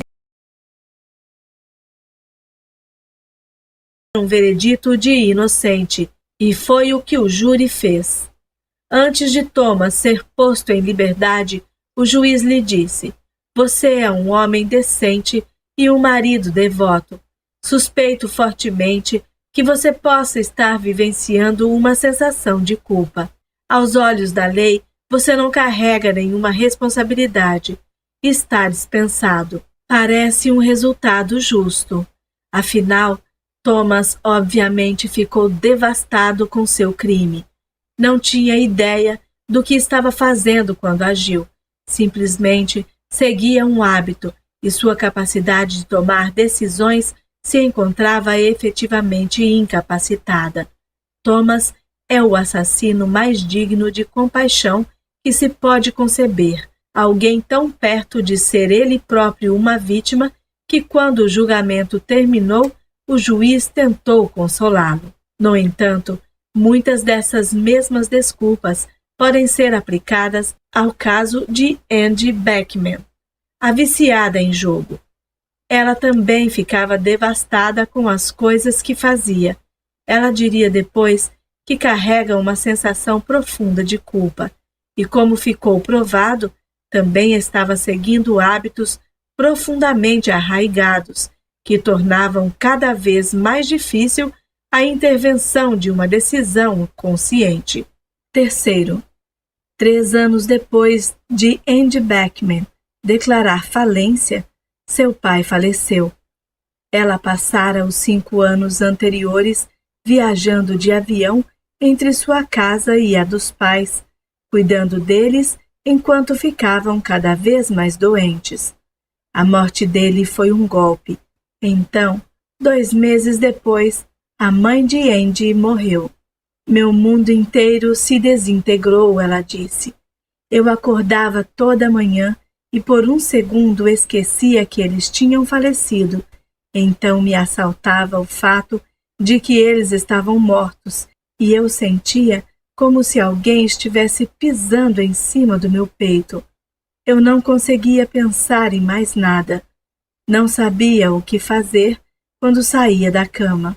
um veredito de inocente, e foi o que o júri fez. Antes de Thomas ser posto em liberdade, o juiz lhe disse: "Você é um homem decente e um marido devoto. Suspeito fortemente que você possa estar vivenciando uma sensação de culpa. Aos olhos da lei, você não carrega nenhuma responsabilidade. Está dispensado. Parece um resultado justo." Afinal, Thomas obviamente ficou devastado com seu crime. Não tinha ideia do que estava fazendo quando agiu. Simplesmente Seguia um hábito e sua capacidade de tomar decisões se encontrava efetivamente incapacitada. Thomas é o assassino mais digno de compaixão que se pode conceber, alguém tão perto de ser ele próprio uma vítima que, quando o julgamento terminou, o juiz tentou consolá-lo. No entanto, muitas dessas mesmas desculpas podem ser aplicadas ao caso de Andy Beckman, a viciada em jogo. Ela também ficava devastada com as coisas que fazia. Ela diria depois que carrega uma sensação profunda de culpa e, como ficou provado, também estava seguindo hábitos profundamente arraigados que tornavam cada vez mais difícil a intervenção de uma decisão consciente. Terceiro, 3 anos depois de Andy Beckman declarar falência, seu pai faleceu. Ela passara os 5 anos anteriores viajando de avião entre sua casa e a dos pais, cuidando deles enquanto ficavam cada vez mais doentes. A morte dele foi um golpe. Então, 2 meses depois, a mãe de Andy morreu. Meu mundo inteiro se desintegrou, ela disse. Eu acordava toda manhã e por um segundo esquecia que eles tinham falecido. Então me assaltava o fato de que eles estavam mortos e eu sentia como se alguém estivesse pisando em cima do meu peito. Eu não conseguia pensar em mais nada. Não sabia o que fazer quando saía da cama.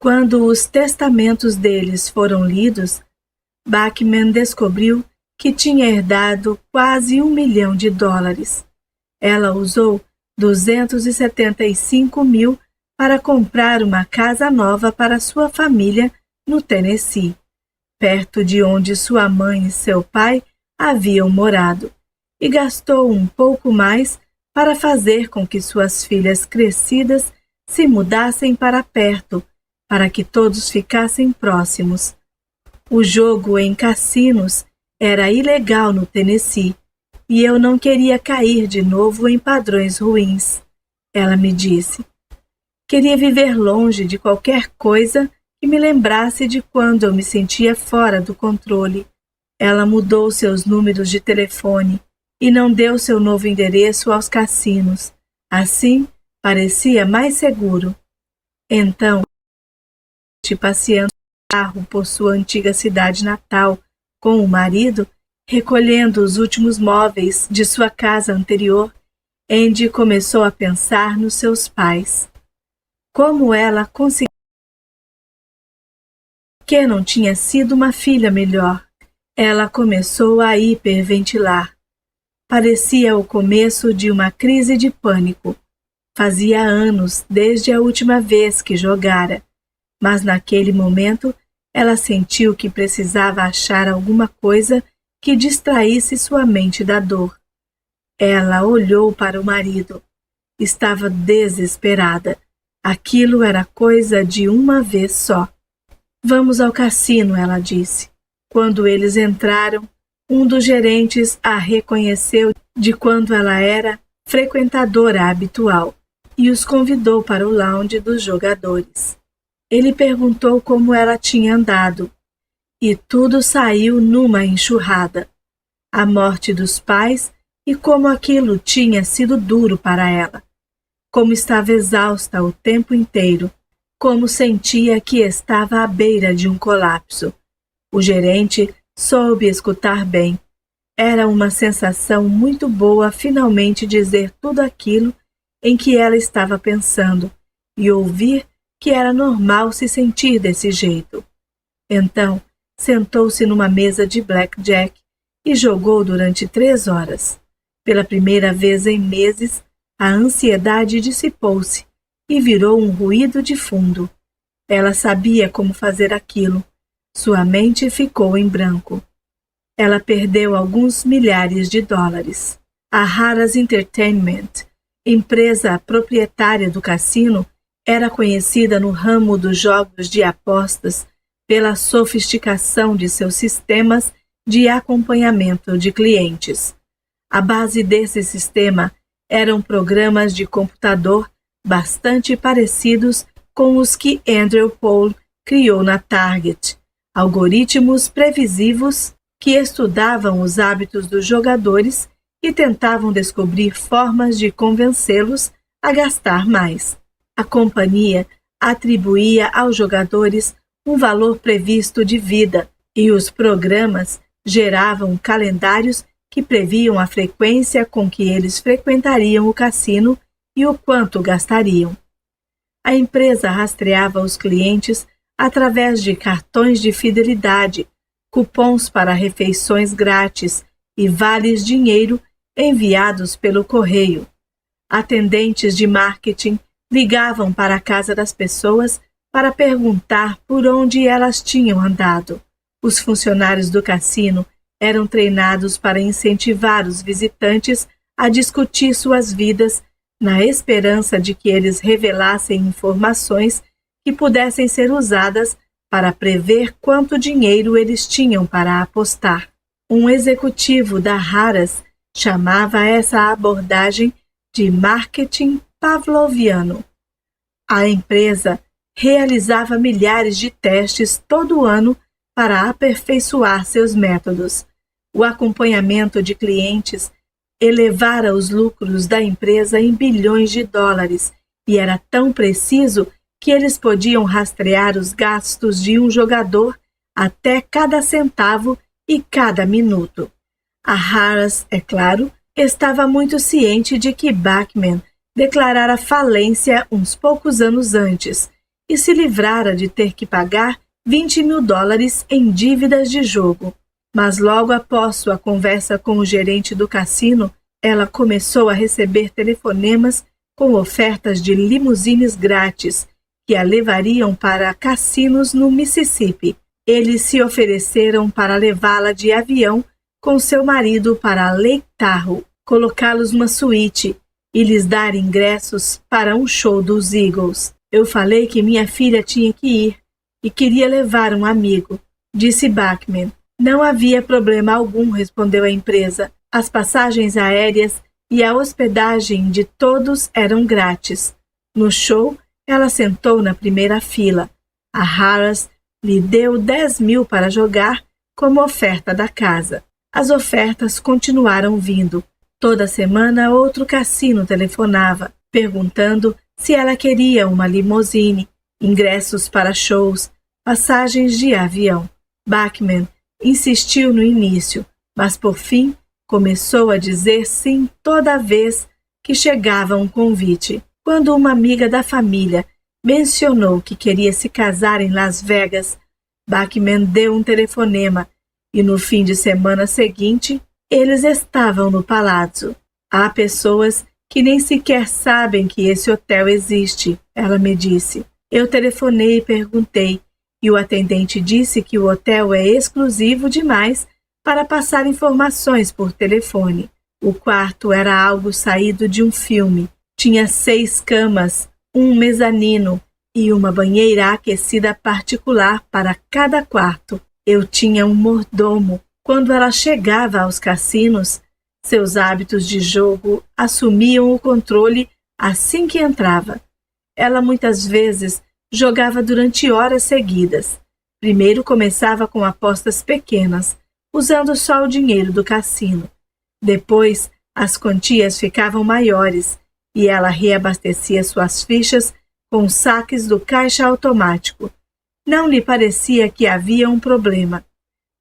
Quando os testamentos deles foram lidos, Beckman descobriu que tinha herdado quase $1 milhão. Ela usou 275 mil para comprar uma casa nova para sua família no Tennessee, perto de onde sua mãe e seu pai haviam morado, e gastou um pouco mais para fazer com que suas filhas crescidas se mudassem para perto, para que todos ficassem próximos. O jogo em cassinos era ilegal no Tennessee, e eu não queria cair de novo em padrões ruins. Ela me disse. Queria viver longe de qualquer coisa que me lembrasse de quando eu me sentia fora do controle. Ela mudou seus números de telefone e não deu seu novo endereço aos cassinos. Assim, parecia mais seguro. Então, passeando no carro por sua antiga cidade natal com o marido, recolhendo os últimos móveis de sua casa anterior, Andy começou a pensar nos seus pais. Como ela conseguiu que não tinha sido uma filha melhor. Ela começou a hiperventilar. Parecia o começo de uma crise de pânico. Fazia anos desde a última vez que jogara, mas naquele momento ela sentiu que precisava achar alguma coisa que distraísse sua mente da dor. Ela olhou para o marido. Estava desesperada. Aquilo era coisa de uma vez só. Vamos ao cassino, ela disse. Quando eles entraram, um dos gerentes a reconheceu de quando ela era frequentadora habitual e os convidou para o lounge dos jogadores. Ele perguntou como ela tinha andado, e tudo saiu numa enxurrada. A morte dos pais e como aquilo tinha sido duro para ela. Como estava exausta o tempo inteiro, como sentia que estava à beira de um colapso. O gerente soube escutar bem. Era uma sensação muito boa finalmente dizer tudo aquilo em que ela estava pensando e ouvir que era normal se sentir desse jeito. Então, sentou-se numa mesa de blackjack e jogou durante 3 horas. Pela primeira vez em meses, a ansiedade dissipou-se e virou um ruído de fundo. Ela sabia como fazer aquilo. Sua mente ficou em branco. Ela perdeu alguns milhares de dólares. A Harrah's Entertainment, empresa proprietária do cassino, era conhecida no ramo dos jogos de apostas pela sofisticação de seus sistemas de acompanhamento de clientes. A base desse sistema eram programas de computador bastante parecidos com os que Andrew Paul criou na Target, algoritmos previsivos que estudavam os hábitos dos jogadores e tentavam descobrir formas de convencê-los a gastar mais. A companhia atribuía aos jogadores um valor previsto de vida e os programas geravam calendários que previam a frequência com que eles frequentariam o cassino e o quanto gastariam. A empresa rastreava os clientes através de cartões de fidelidade, cupons para refeições grátis e vales dinheiro enviados pelo correio. Atendentes de marketing ligavam para a casa das pessoas para perguntar por onde elas tinham andado. Os funcionários do cassino eram treinados para incentivar os visitantes a discutir suas vidas na esperança de que eles revelassem informações que pudessem ser usadas para prever quanto dinheiro eles tinham para apostar. Um executivo da Harrah's chamava essa abordagem de marketing pavloviano. A empresa realizava milhares de testes todo ano para aperfeiçoar seus métodos. O acompanhamento de clientes elevara os lucros da empresa em bilhões de dólares e era tão preciso que eles podiam rastrear os gastos de um jogador até cada centavo e cada minuto. A Harrah's, é claro, estava muito ciente de que Bachman declarara falência uns poucos anos antes e se livrara de ter que pagar $20 mil em dívidas de jogo. Mas logo após sua conversa com o gerente do cassino, ela começou a receber telefonemas com ofertas de limusines grátis que a levariam para cassinos no Mississippi. Eles se ofereceram para levá-la de avião com seu marido para Lake Tahoe, colocá-los numa suíte e lhes dar ingressos para um show dos Eagles. Eu falei que minha filha tinha que ir e queria levar um amigo, disse Bachman. Não havia problema algum, respondeu a empresa. As passagens aéreas e a hospedagem de todos eram grátis. No show, ela sentou na primeira fila. A Harrah's lhe deu 10 mil para jogar como oferta da casa. As ofertas continuaram vindo. Toda semana outro cassino telefonava, perguntando se ela queria uma limusine, ingressos para shows, passagens de avião. Bachman insistiu no início, mas por fim começou a dizer sim toda vez que chegava um convite. Quando uma amiga da família mencionou que queria se casar em Las Vegas, Bachman deu um telefonema e no fim de semana seguinte eles estavam no palazzo. Há pessoas que nem sequer sabem que esse hotel existe, ela me disse. Eu telefonei e perguntei, e o atendente disse que o hotel é exclusivo demais para passar informações por telefone. O quarto era algo saído de um filme. Tinha 6 camas, um mezanino e uma banheira aquecida particular para cada quarto. Eu tinha um mordomo. Quando ela chegava aos cassinos, seus hábitos de jogo assumiam o controle assim que entrava. Ela muitas vezes jogava durante horas seguidas. Primeiro começava com apostas pequenas, usando só o dinheiro do cassino. Depois, as quantias ficavam maiores e ela reabastecia suas fichas com saques do caixa automático. Não lhe parecia que havia um problema.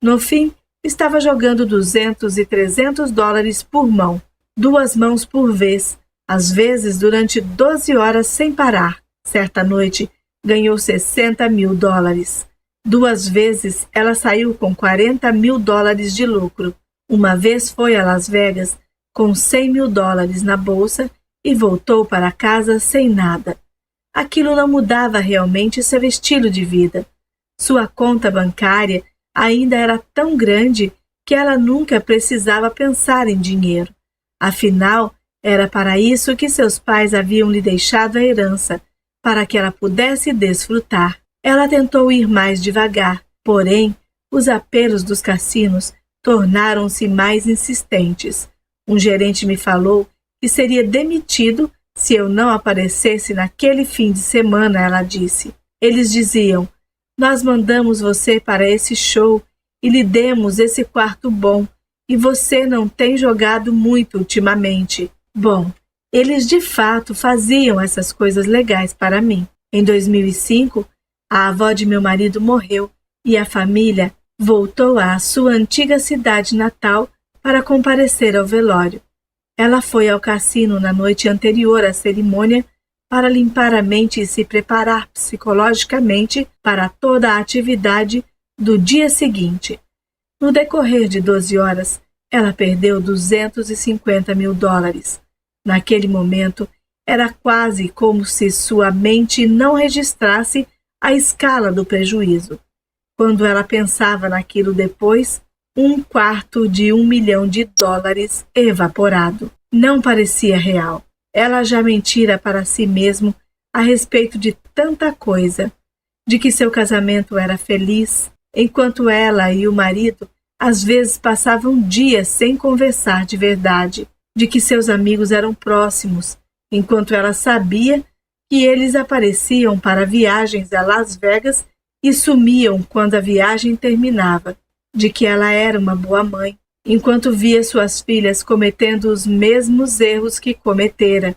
No fim, estava jogando 200 e 300 dólares por mão, 2 mãos por vez, às vezes durante 12 horas sem parar. Certa noite, ganhou 60 mil dólares. 2 vezes, ela saiu com 40 mil dólares de lucro. Uma vez foi a Las Vegas com 100 mil dólares na bolsa e voltou para casa sem nada. Aquilo não mudava realmente seu estilo de vida. Sua conta bancária ainda era tão grande que ela nunca precisava pensar em dinheiro. Afinal, era para isso que seus pais haviam lhe deixado a herança, para que ela pudesse desfrutar. Ela tentou ir mais devagar, porém, os apelos dos cassinos tornaram-se mais insistentes. Um gerente me falou que seria demitido se eu não aparecesse naquele fim de semana, ela disse. Eles diziam: nós mandamos você para esse show e lhe demos esse quarto bom, e você não tem jogado muito ultimamente. Bom, eles de fato faziam essas coisas legais para mim. Em 2005, a avó de meu marido morreu e a família voltou à sua antiga cidade natal para comparecer ao velório. Ela foi ao cassino na noite anterior à cerimônia para limpar a mente e se preparar psicologicamente para toda a atividade do dia seguinte. No decorrer de 12 horas, ela perdeu $250 mil. Naquele momento, era quase como se sua mente não registrasse a escala do prejuízo. Quando ela pensava naquilo depois, $250 mil evaporado. Não parecia real. Ela já mentira para si mesma a respeito de tanta coisa, de que seu casamento era feliz, enquanto ela e o marido às vezes passavam dias sem conversar de verdade, de que seus amigos eram próximos, enquanto ela sabia que eles apareciam para viagens a Las Vegas e sumiam quando a viagem terminava, de que ela era uma boa mãe, enquanto via suas filhas cometendo os mesmos erros que cometera,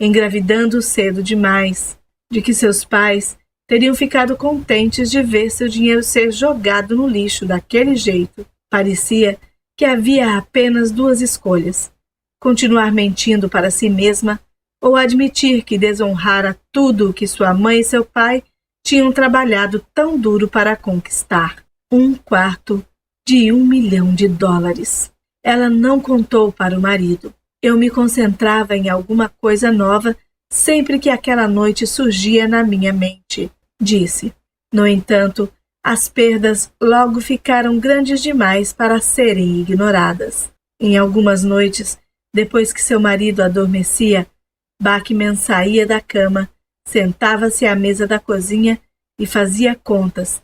engravidando cedo demais, de que seus pais teriam ficado contentes de ver seu dinheiro ser jogado no lixo daquele jeito. Parecia que havia apenas duas escolhas: continuar mentindo para si mesma ou admitir que desonrara tudo o que sua mãe e seu pai tinham trabalhado tão duro para conquistar. $250 mil. Ela não contou para o marido. Eu me concentrava em alguma coisa nova sempre que aquela noite surgia na minha mente, disse. No entanto, as perdas logo ficaram grandes demais para serem ignoradas. Em algumas noites, depois que seu marido adormecia, Bachman saía da cama, sentava-se à mesa da cozinha e fazia contas,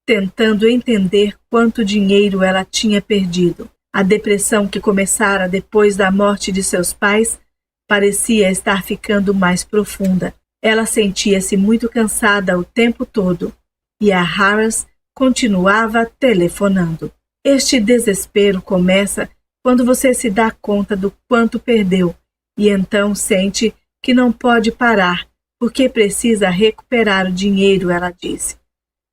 tentando entender quanto dinheiro ela tinha perdido. A depressão que começara depois da morte de seus pais parecia estar ficando mais profunda. Ela sentia-se muito cansada o tempo todo e a Harris continuava telefonando. Este desespero começa quando você se dá conta do quanto perdeu e então sente que não pode parar porque precisa recuperar o dinheiro, ela disse.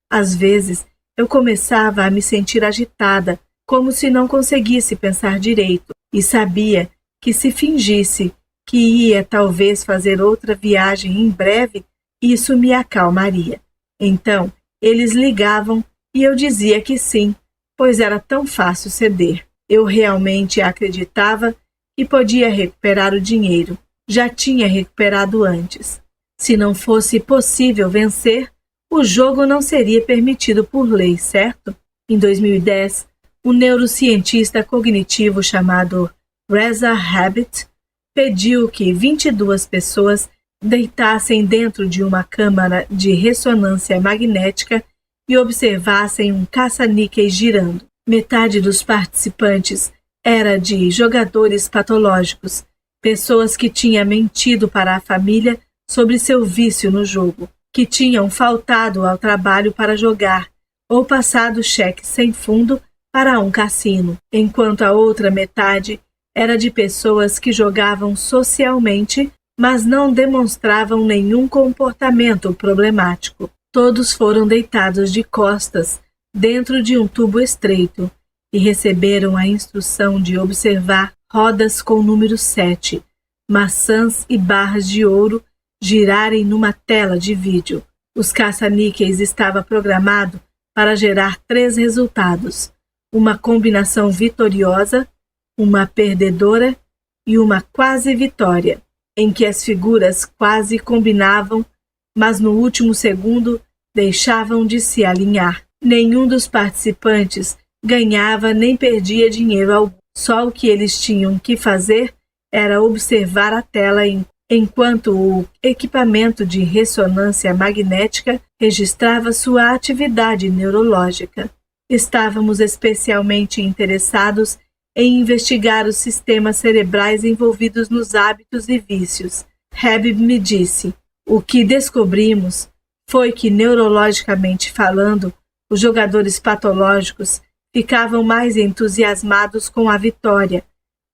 Às vezes, eu começava a me sentir agitada, como se não conseguisse pensar direito, e sabia que se fingisse que ia talvez fazer outra viagem em breve, isso me acalmaria. Então, eles ligavam e eu dizia que sim, pois era tão fácil ceder. Eu realmente acreditava que podia recuperar o dinheiro. Já tinha recuperado antes. Se não fosse possível vencer, o jogo não seria permitido por lei, certo? Em 2010, um neurocientista cognitivo chamado Reza Rabbit pediu que 22 pessoas deitassem dentro de uma câmara de ressonância magnética e observassem um caça-níqueis girando. Metade dos participantes era de jogadores patológicos, pessoas que tinham mentido para a família sobre seu vício no jogo, que tinham faltado ao trabalho para jogar ou passado cheque sem fundo para um cassino, enquanto a outra metade era de pessoas que jogavam socialmente, mas não demonstravam nenhum comportamento problemático. Todos foram deitados de costas dentro de um tubo estreito e receberam a instrução de observar rodas com o número 7, maçãs e barras de ouro girarem numa tela de vídeo. Os caça-níqueis estava programado para gerar 3 resultados: uma combinação vitoriosa, uma perdedora e uma quase vitória, em que as figuras quase combinavam, mas no último segundo deixavam de se alinhar. Nenhum dos participantes ganhava nem perdia dinheiro algum. Só o que eles tinham que fazer era observar a tela enquanto o equipamento de ressonância magnética registrava sua atividade neurológica. Estávamos especialmente interessados em investigar os sistemas cerebrais envolvidos nos hábitos e vícios. Habib me disse: o que descobrimos foi que, neurologicamente falando, os jogadores patológicos ficavam mais entusiasmados com a vitória,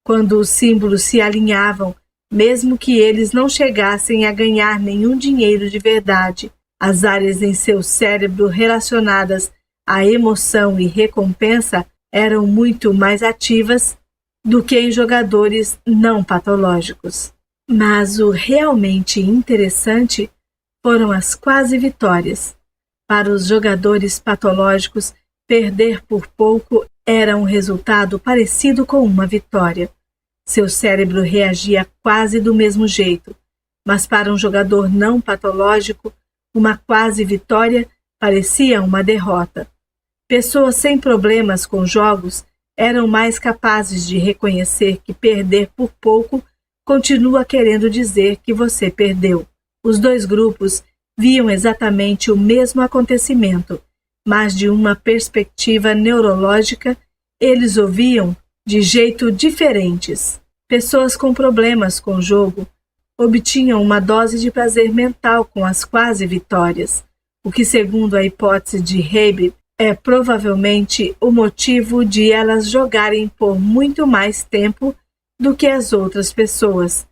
quando os símbolos se alinhavam, mesmo que eles não chegassem a ganhar nenhum dinheiro de verdade. As áreas em seu cérebro relacionadas à emoção e recompensa eram muito mais ativas do que em jogadores não patológicos. Mas o realmente interessante foram as quase vitórias. Para os jogadores patológicos, perder por pouco era um resultado parecido com uma vitória. Seu cérebro reagia quase do mesmo jeito, mas para um jogador não patológico, uma quase vitória parecia uma derrota. Pessoas sem problemas com jogos eram mais capazes de reconhecer que perder por pouco continua querendo dizer que você perdeu. Os dois grupos viam exatamente o mesmo acontecimento, mas de uma perspectiva neurológica, eles o viam de jeito diferentes. Pessoas com problemas com o jogo obtinham uma dose de prazer mental com as quase vitórias, o que, segundo a hipótese de Habib, é provavelmente o motivo de elas jogarem por muito mais tempo do que as outras pessoas,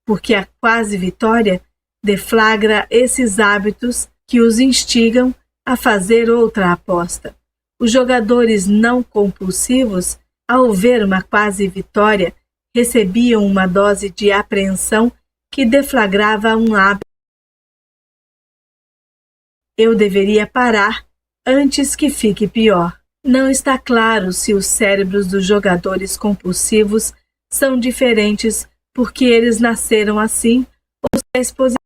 porque a quase vitória deflagra esses hábitos que os instigam a fazer outra aposta. Os jogadores não compulsivos, ao ver uma quase vitória, recebiam uma dose de apreensão que deflagrava um hábito. Eu deveria parar antes que fique pior. Não está claro se os cérebros dos jogadores compulsivos são diferentes porque eles nasceram assim ou se a exposição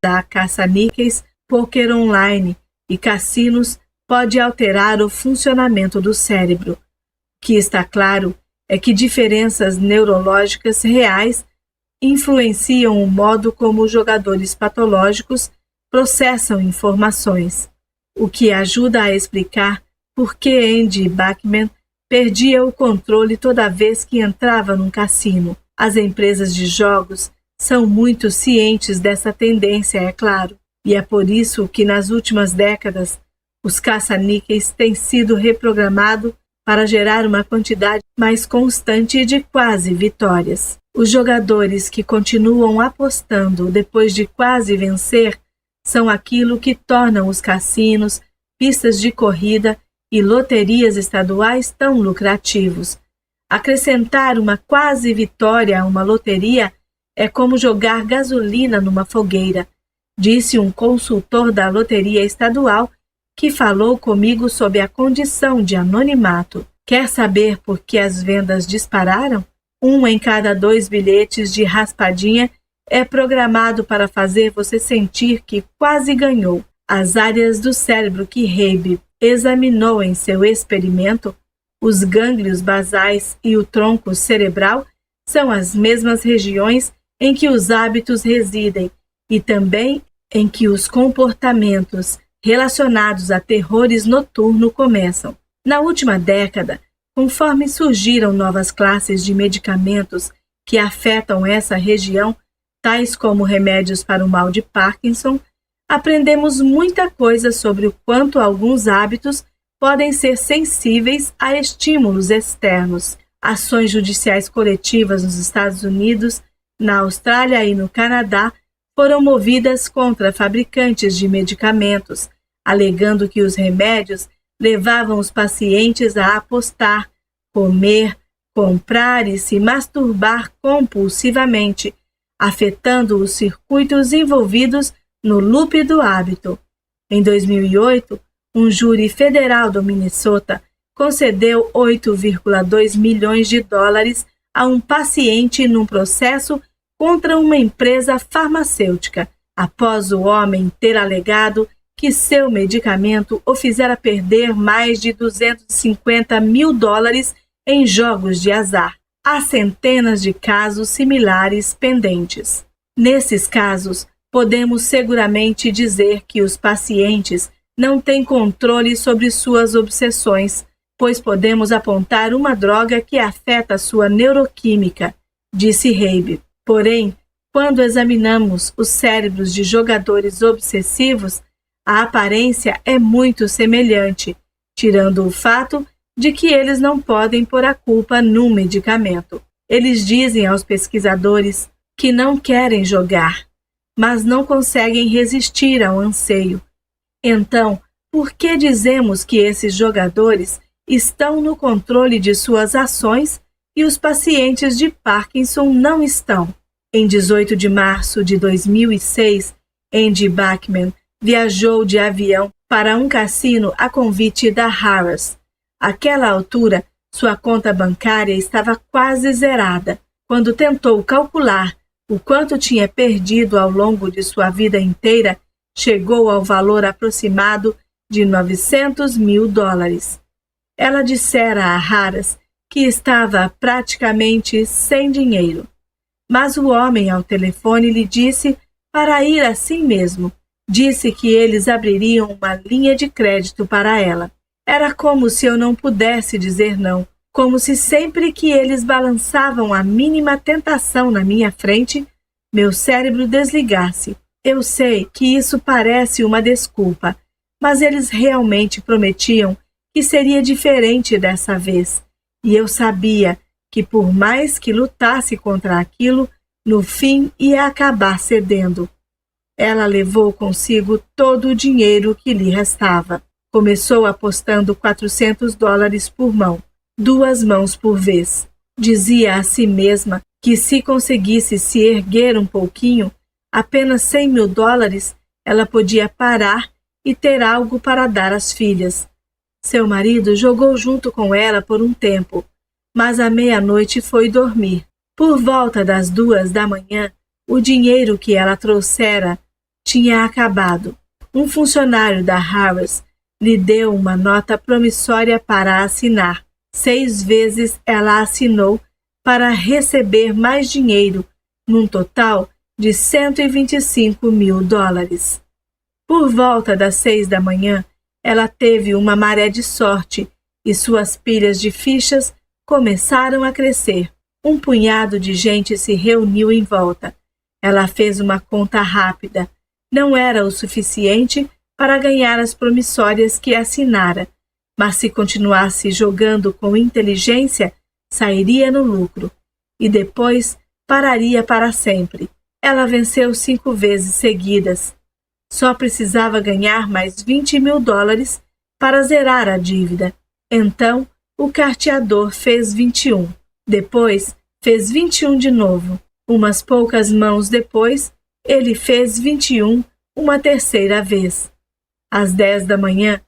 a caça-níqueis, poker online e cassinos pode alterar o funcionamento do cérebro. O que está claro é que diferenças neurológicas reais influenciam o modo como os jogadores patológicos processam informações, o que ajuda a explicar por que Andy Bachman perdia o controle toda vez que entrava num cassino. As empresas de jogos são muito cientes dessa tendência, é claro, e é por isso que nas últimas décadas os caça-níqueis têm sido reprogramados para gerar uma quantidade mais constante de quase vitórias. Os jogadores que continuam apostando depois de quase vencer são aquilo que tornam os cassinos, pistas de corrida e loterias estaduais tão lucrativos. Acrescentar uma quase vitória a uma loteria é como jogar gasolina numa fogueira, disse um consultor da loteria estadual que falou comigo sob a condição de anonimato. Quer saber por que as vendas dispararam? 1 em cada 2 bilhetes de raspadinha é programado para fazer você sentir que quase ganhou. As áreas do cérebro que Habib examinou em seu experimento, os gânglios basais e o tronco cerebral, são as mesmas regiões em que os hábitos residem e também em que os comportamentos relacionados a terrores noturnos começam. Na última década, conforme surgiram novas classes de medicamentos que afetam essa região, tais como remédios para o mal de Parkinson, aprendemos muita coisa sobre o quanto alguns hábitos podem ser sensíveis a estímulos externos. Ações judiciais coletivas nos Estados Unidos, na Austrália e no Canadá foram movidas contra fabricantes de medicamentos, alegando que os remédios levavam os pacientes a apostar, comer, comprar e se masturbar compulsivamente, afetando os circuitos envolvidos no loop do hábito. Em 2008, um júri federal do Minnesota concedeu 8,2 milhões de dólares a um paciente num processo contra uma empresa farmacêutica, após o homem ter alegado que seu medicamento o fizera perder mais de 250 mil dólares em jogos de azar. Há centenas de casos similares pendentes. Nesses casos, podemos seguramente dizer que os pacientes não têm controle sobre suas obsessões, pois podemos apontar uma droga que afeta sua neuroquímica, disse Rabe. Porém, quando examinamos os cérebros de jogadores obsessivos, a aparência é muito semelhante, tirando o fato de que eles não podem pôr a culpa num medicamento. Eles dizem aos pesquisadores que não querem jogar, mas não conseguem resistir ao anseio. Então, por que dizemos que esses jogadores estão no controle de suas ações e os pacientes de Parkinson não estão? Em 18 de março de 2006, Andy Bachman viajou de avião para um cassino a convite da Harrah's. Àquela altura, sua conta bancária estava quase zerada. Quando tentou calcular o quanto tinha perdido ao longo de sua vida inteira, chegou ao valor aproximado de $900 mil. Ela dissera a Harrah's que estava praticamente sem dinheiro. Mas o homem ao telefone lhe disse para ir assim mesmo. Disse que eles abririam uma linha de crédito para ela. Era como se eu não pudesse dizer não, como se sempre que eles balançavam a mínima tentação na minha frente, meu cérebro desligasse. Eu sei que isso parece uma desculpa, mas eles realmente prometiam que seria diferente dessa vez, e eu sabia que por mais que lutasse contra aquilo, no fim ia acabar cedendo. Ela levou consigo todo o dinheiro que lhe restava. Começou apostando $400 por mão, 2 mãos por vez. Dizia a si mesma que se conseguisse se erguer um pouquinho, apenas $100 mil, ela podia parar e ter algo para dar às filhas. Seu marido jogou junto com ela por um tempo, mas à meia-noite foi dormir. Por volta das 2 da manhã, o dinheiro que ela trouxera tinha acabado. Um funcionário da Harrah's lhe deu uma nota promissória para assinar. 6 vezes ela assinou para receber mais dinheiro, num total de $125 mil. Por volta das 6 da manhã, ela teve uma maré de sorte e suas pilhas de fichas começaram a crescer. Um punhado de gente se reuniu em volta. Ela fez uma conta rápida. Não era o suficiente para ganhar as promissórias que assinara, mas se continuasse jogando com inteligência, sairia no lucro, e depois pararia para sempre. Ela venceu 5 vezes seguidas. Só precisava ganhar mais $20 mil para zerar a dívida. Então, o carteador fez 21. Depois, fez 21 de novo. Umas poucas mãos depois, ele fez 21 uma terceira vez. Às 10 da manhã,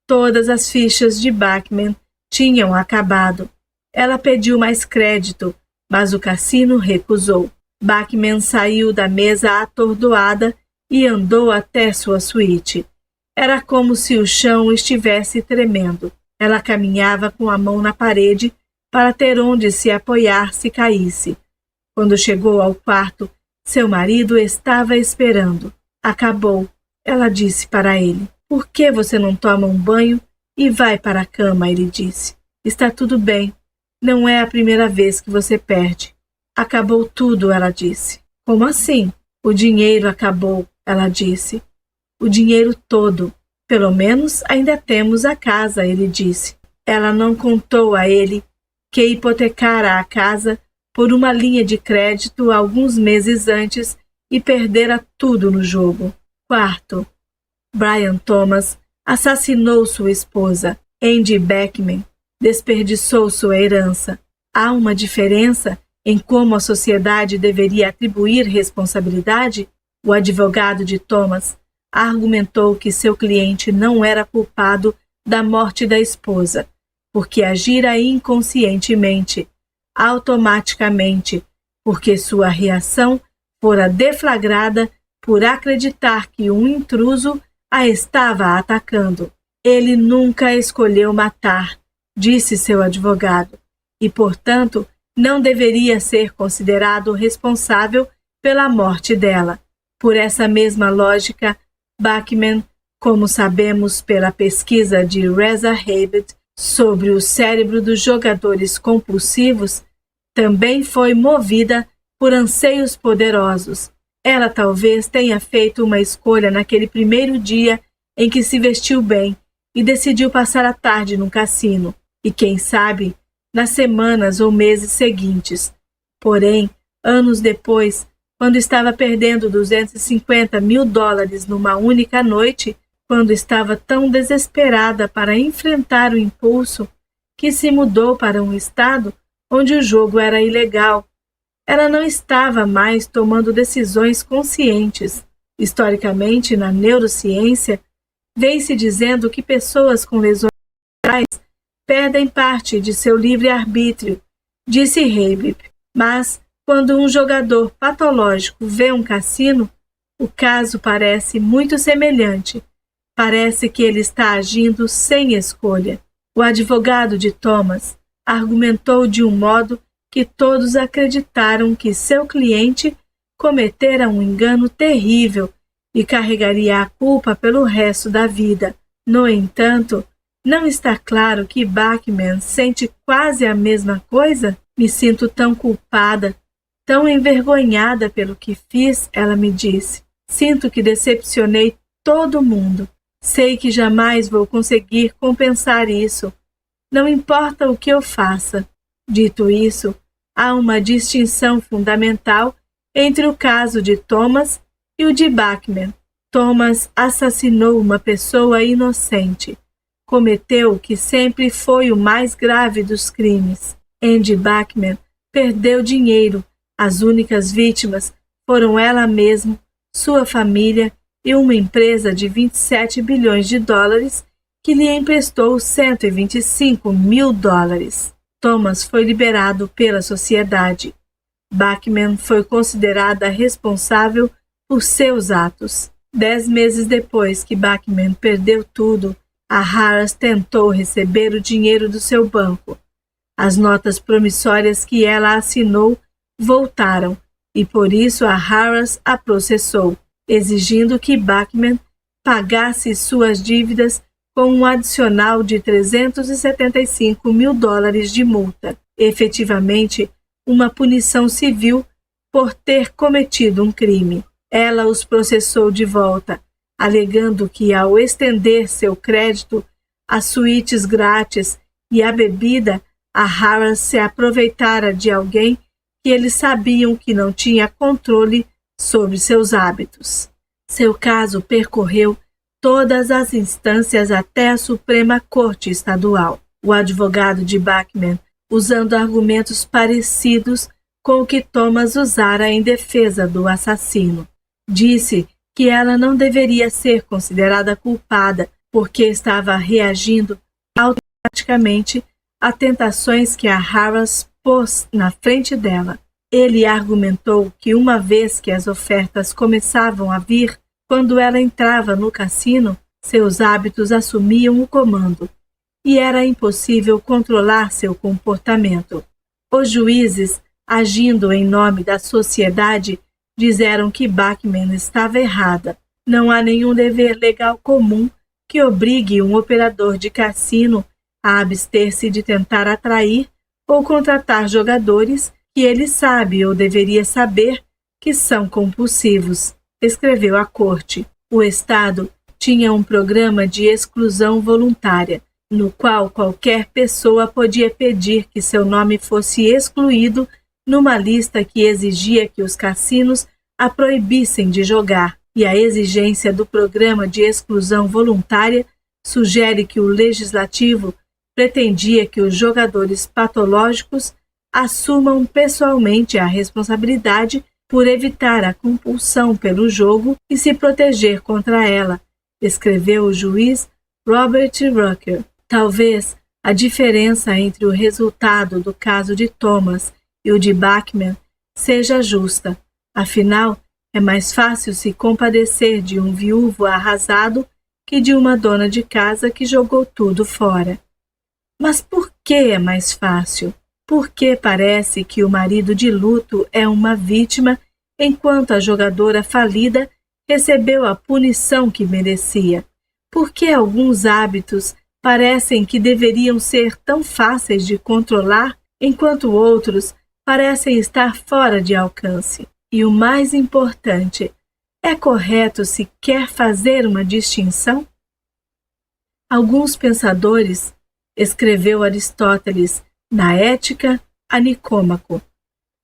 todas as fichas de Bachman tinham acabado. Ela pediu mais crédito, mas o cassino recusou. Bachman saiu da mesa atordoada e andou até sua suíte. Era como se o chão estivesse tremendo. Ela caminhava com a mão na parede para ter onde se apoiar se caísse. Quando chegou ao quarto, seu marido estava esperando. Acabou, ela disse para ele. Por que você não toma um banho e vai para a cama? Ele disse. Está tudo bem. Não é a primeira vez que você perde. Acabou tudo, ela disse. Como assim? O dinheiro acabou, ela disse. O dinheiro todo. Pelo menos ainda temos a casa, ele disse. Ela não contou a ele que hipotecara a casa por uma linha de crédito alguns meses antes e perdera tudo no jogo. Quarto, Brian Thomas assassinou sua esposa. Andy Bachman desperdiçou sua herança. Há uma diferença em como a sociedade deveria atribuir responsabilidade? O advogado de Thomas argumentou que seu cliente não era culpado da morte da esposa, porque agira inconscientemente, automaticamente, porque sua reação fora deflagrada por acreditar que um intruso a estava atacando. Ele nunca escolheu matar, disse seu advogado, e, portanto, não deveria ser considerado responsável pela morte dela. Por essa mesma lógica, Bachman, como sabemos pela pesquisa de Reza Rabbit sobre o cérebro dos jogadores compulsivos também foi movida por anseios poderosos. Ela talvez tenha feito uma escolha naquele primeiro dia em que se vestiu bem e decidiu passar a tarde num cassino, e quem sabe, nas semanas ou meses seguintes. Porém, anos depois, quando estava perdendo $250 mil numa única noite, quando estava tão desesperada para enfrentar o impulso, que se mudou para um estado onde o jogo era ilegal. Ela não estava mais tomando decisões conscientes. Historicamente, na neurociência, vem-se dizendo que pessoas com lesões cerebrais perdem parte de seu livre-arbítrio, disse Habib. Mas, quando um jogador patológico vê um cassino, o caso parece muito semelhante. Parece que ele está agindo sem escolha. O advogado de Thomas argumentou de um modo que todos acreditaram que seu cliente cometera um engano terrível e carregaria a culpa pelo resto da vida. No entanto, não está claro que Bachman sente quase a mesma coisa? Me sinto tão culpada, tão envergonhada pelo que fiz, ela me disse. Sinto que decepcionei todo mundo. Sei que jamais vou conseguir compensar isso. Não importa o que eu faça. Dito isso, há uma distinção fundamental entre o caso de Thomas e o de Bachman. Thomas assassinou uma pessoa inocente. Cometeu o que sempre foi o mais grave dos crimes. Andy Bachman perdeu dinheiro. As únicas vítimas foram ela mesma, sua família e uma empresa de $27 bilhões que lhe emprestou $125 mil. Thomas foi liberado pela sociedade. Bachman foi considerada responsável por seus atos. 10 meses depois que Bachman perdeu tudo, a Harris tentou receber o dinheiro do seu banco. As notas promissórias que ela assinou voltaram e por isso a Harris a processou, exigindo que Bachman pagasse suas dívidas com um adicional de $375 mil de multa, efetivamente uma punição civil por ter cometido um crime. Ela os processou de volta, alegando que ao estender seu crédito a suítes grátis e a bebida, a Harris se aproveitara de alguém que eles sabiam que não tinha controle sobre seus hábitos. Seu caso percorreu todas as instâncias até a Suprema Corte Estadual. O advogado de Bachman, usando argumentos parecidos com o que Thomas usara em defesa do assassino, disse que ela não deveria ser considerada culpada porque estava reagindo automaticamente a tentações que a Harris pôs na frente dela. Ele argumentou que uma vez que as ofertas começavam a vir, quando ela entrava no cassino, seus hábitos assumiam o comando e era impossível controlar seu comportamento. Os juízes, agindo em nome da sociedade, disseram que Bachman estava errada. Não há nenhum dever legal comum que obrigue um operador de cassino a abster-se de tentar atrair ou contratar jogadores que ele sabe ou deveria saber que são compulsivos, escreveu a corte. O Estado tinha um programa de exclusão voluntária, no qual qualquer pessoa podia pedir que seu nome fosse excluído numa lista que exigia que os cassinos a proibissem de jogar, e a exigência do programa de exclusão voluntária sugere que o legislativo pretendia que os jogadores patológicos assumam pessoalmente a responsabilidade por evitar a compulsão pelo jogo e se proteger contra ela, escreveu o juiz Robert Rucker. Talvez a diferença entre o resultado do caso de Thomas e o de Bachman seja justa. Afinal, é mais fácil se compadecer de um viúvo arrasado que de uma dona de casa que jogou tudo fora. Mas por que é mais fácil? Porque parece que o marido de luto é uma vítima, enquanto a jogadora falida recebeu a punição que merecia. Porque alguns hábitos parecem que deveriam ser tão fáceis de controlar, enquanto outros parecem estar fora de alcance. E o mais importante, é correto se quer fazer uma distinção? Alguns pensadores, escreveu Aristóteles na Ética a Nicômaco,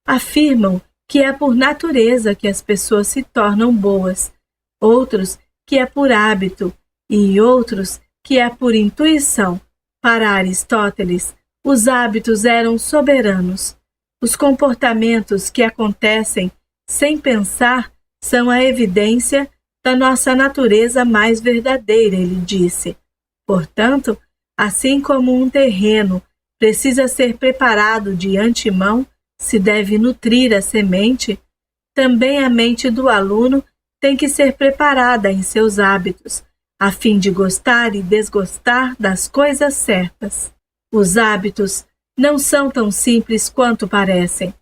afirmam que é por natureza que as pessoas se tornam boas, outros que é por hábito e outros que é por intuição. Para Aristóteles, os hábitos eram soberanos. Os comportamentos que acontecem sem pensar são a evidência da nossa natureza mais verdadeira, ele disse. Portanto, assim como um terreno precisa ser preparado de antemão, se deve nutrir a semente, também a mente do aluno tem que ser preparada em seus hábitos, a fim de gostar e desgostar das coisas certas. Os hábitos não são tão simples quanto parecem.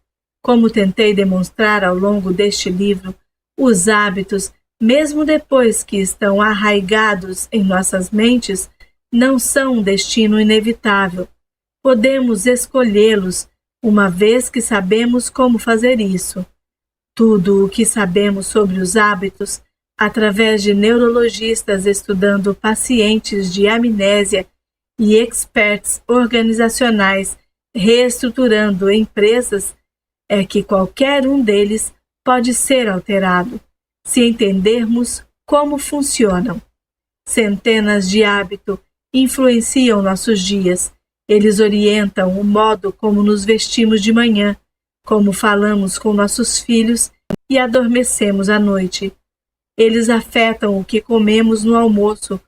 Como tentei demonstrar ao longo deste livro, os hábitos, mesmo depois que estão arraigados em nossas mentes, não são um destino inevitável. Podemos escolhê-los, uma vez que sabemos como fazer isso. Tudo o que sabemos sobre os hábitos, através de neurologistas estudando pacientes de amnésia e experts organizacionais reestruturando empresas, é que qualquer um deles pode ser alterado, se entendermos como funcionam. Centenas de hábitos influenciam nossos dias. Eles orientam o modo como nos vestimos de manhã, como falamos com nossos filhos e adormecemos à noite. Eles afetam o que comemos no almoço,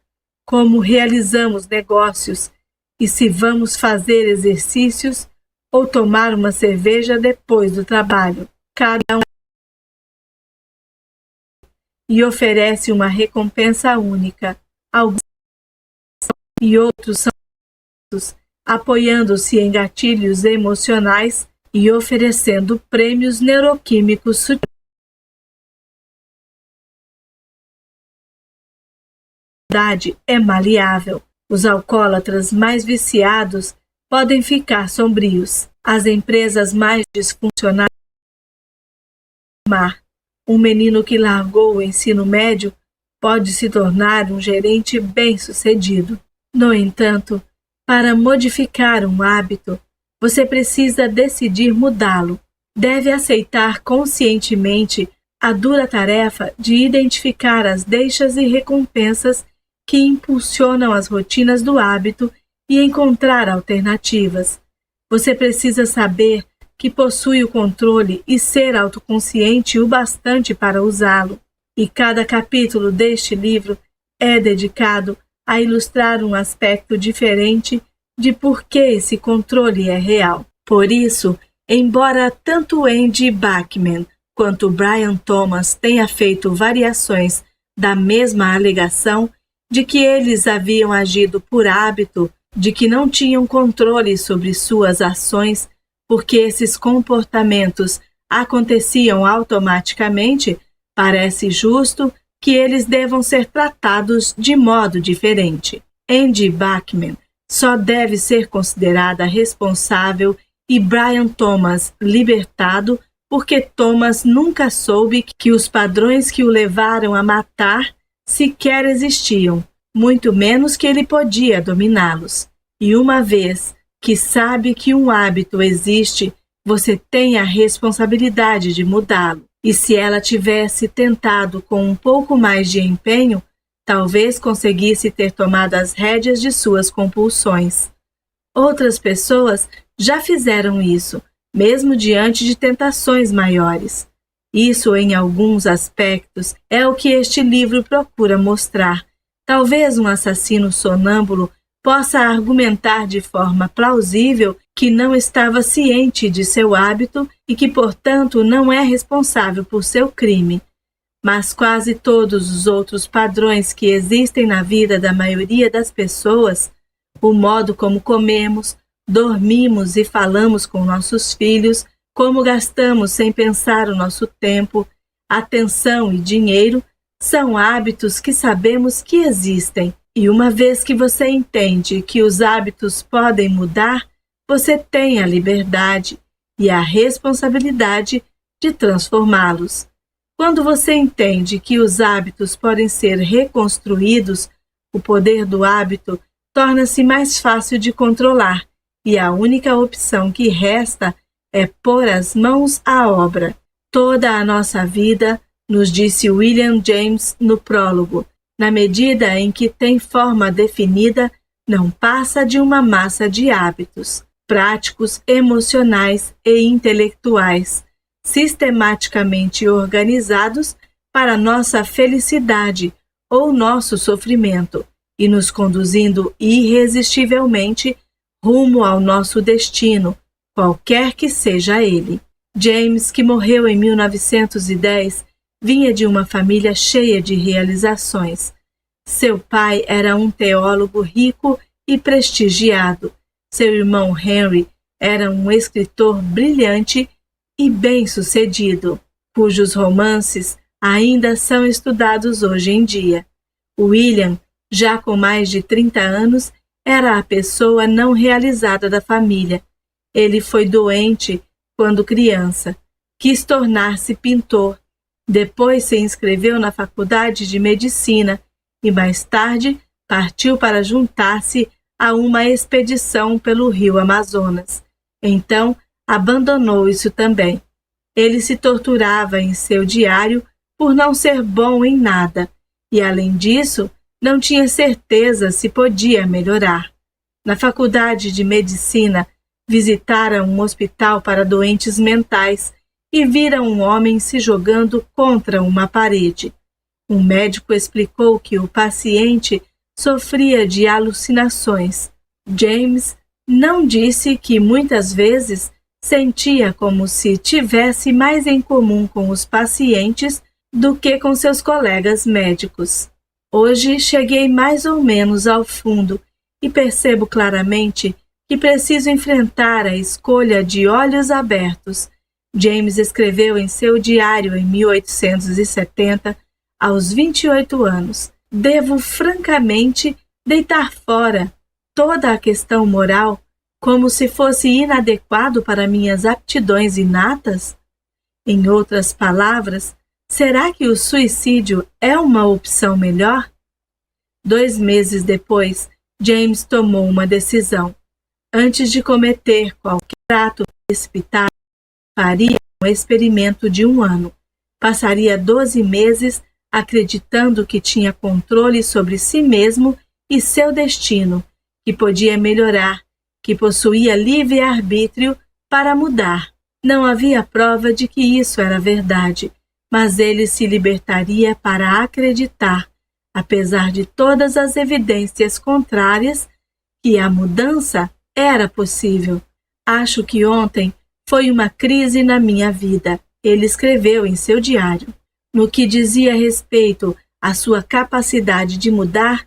como realizamos negócios e se vamos fazer exercícios ou tomar uma cerveja depois do trabalho. Cada um e oferece uma recompensa única. Alguns e outros são apoiando-se em gatilhos emocionais e oferecendo prêmios neuroquímicos sutis. A verdade é maleável. Os alcoólatras mais viciados podem ficar sombrios. As empresas mais disfuncionais um menino que largou o ensino médio pode se tornar um gerente bem-sucedido. No entanto, para modificar um hábito, você precisa decidir mudá-lo. Deve aceitar conscientemente a dura tarefa de identificar as deixas e recompensas que impulsionam as rotinas do hábito e encontrar alternativas. Você precisa saber que possui o controle e ser autoconsciente o bastante para usá-lo. E cada capítulo deste livro é dedicado a ilustrar um aspecto diferente de por que esse controle é real. Por isso, embora tanto Andy Bachman quanto Brian Thomas tenha feito variações da mesma alegação de que eles haviam agido por hábito, de que não tinham controle sobre suas ações, porque esses comportamentos aconteciam automaticamente, parece justo que eles devam ser tratados de modo diferente. Andy Bachman só deve ser considerada responsável e Brian Thomas libertado, porque Thomas nunca soube que os padrões que o levaram a matar sequer existiam, muito menos que ele podia dominá-los. E uma vez que sabe que um hábito existe, você tem a responsabilidade de mudá-lo. E se ela tivesse tentado com um pouco mais de empenho, talvez conseguisse ter tomado as rédeas de suas compulsões. Outras pessoas já fizeram isso, mesmo diante de tentações maiores. Isso, em alguns aspectos, é o que este livro procura mostrar. Talvez um assassino sonâmbulo possa argumentar de forma plausível que não estava ciente de seu hábito e que, portanto, não é responsável por seu crime. Mas quase todos os outros padrões que existem na vida da maioria das pessoas, o modo como comemos, dormimos e falamos com nossos filhos, como gastamos sem pensar o nosso tempo, atenção e dinheiro, são hábitos que sabemos que existem. E uma vez que você entende que os hábitos podem mudar, você tem a liberdade e a responsabilidade de transformá-los. Quando você entende que os hábitos podem ser reconstruídos, o poder do hábito torna-se mais fácil de controlar e a única opção que resta é pôr as mãos à obra. Toda a nossa vida, nos disse William James no prólogo, na medida em que tem forma definida, não passa de uma massa de hábitos, práticos, emocionais e intelectuais, sistematicamente organizados para nossa felicidade ou nosso sofrimento e nos conduzindo irresistivelmente rumo ao nosso destino, qualquer que seja ele. James, que morreu em 1910, vinha de uma família cheia de realizações. Seu pai era um teólogo rico e prestigiado. Seu irmão Henry era um escritor brilhante e bem-sucedido, cujos romances ainda são estudados hoje em dia. William, já com mais de 30 anos, era a pessoa não realizada da família. Ele foi doente quando criança. Quis tornar-se pintor. Depois se inscreveu na faculdade de medicina e mais tarde partiu para juntar-se a uma expedição pelo rio Amazonas. Então, abandonou isso também. Ele se torturava em seu diário por não ser bom em nada e, além disso, não tinha certeza se podia melhorar. Na faculdade de medicina, visitara um hospital para doentes mentais e vira um homem se jogando contra uma parede. Um médico explicou que o paciente sofria de alucinações. James não disse que muitas vezes sentia como se tivesse mais em comum com os pacientes do que com seus colegas médicos. Hoje cheguei mais ou menos ao fundo e percebo claramente que preciso enfrentar a escolha de olhos abertos. James escreveu em seu diário em 1870, aos 28 anos. Devo francamente deitar fora toda a questão moral como se fosse inadequado para minhas aptidões inatas? Em outras palavras, será que o suicídio é uma opção melhor? 2 meses depois, James tomou uma decisão. Antes de cometer qualquer ato precipitado, faria um experimento de 1 ano. Passaria 12 meses acreditando que tinha controle sobre si mesmo e seu destino, que podia melhorar, que possuía livre-arbítrio para mudar. Não havia prova de que isso era verdade, mas ele se libertaria para acreditar, apesar de todas as evidências contrárias, que a mudança era possível. Acho que ontem foi uma crise na minha vida, ele escreveu em seu diário. No que dizia respeito à sua capacidade de mudar,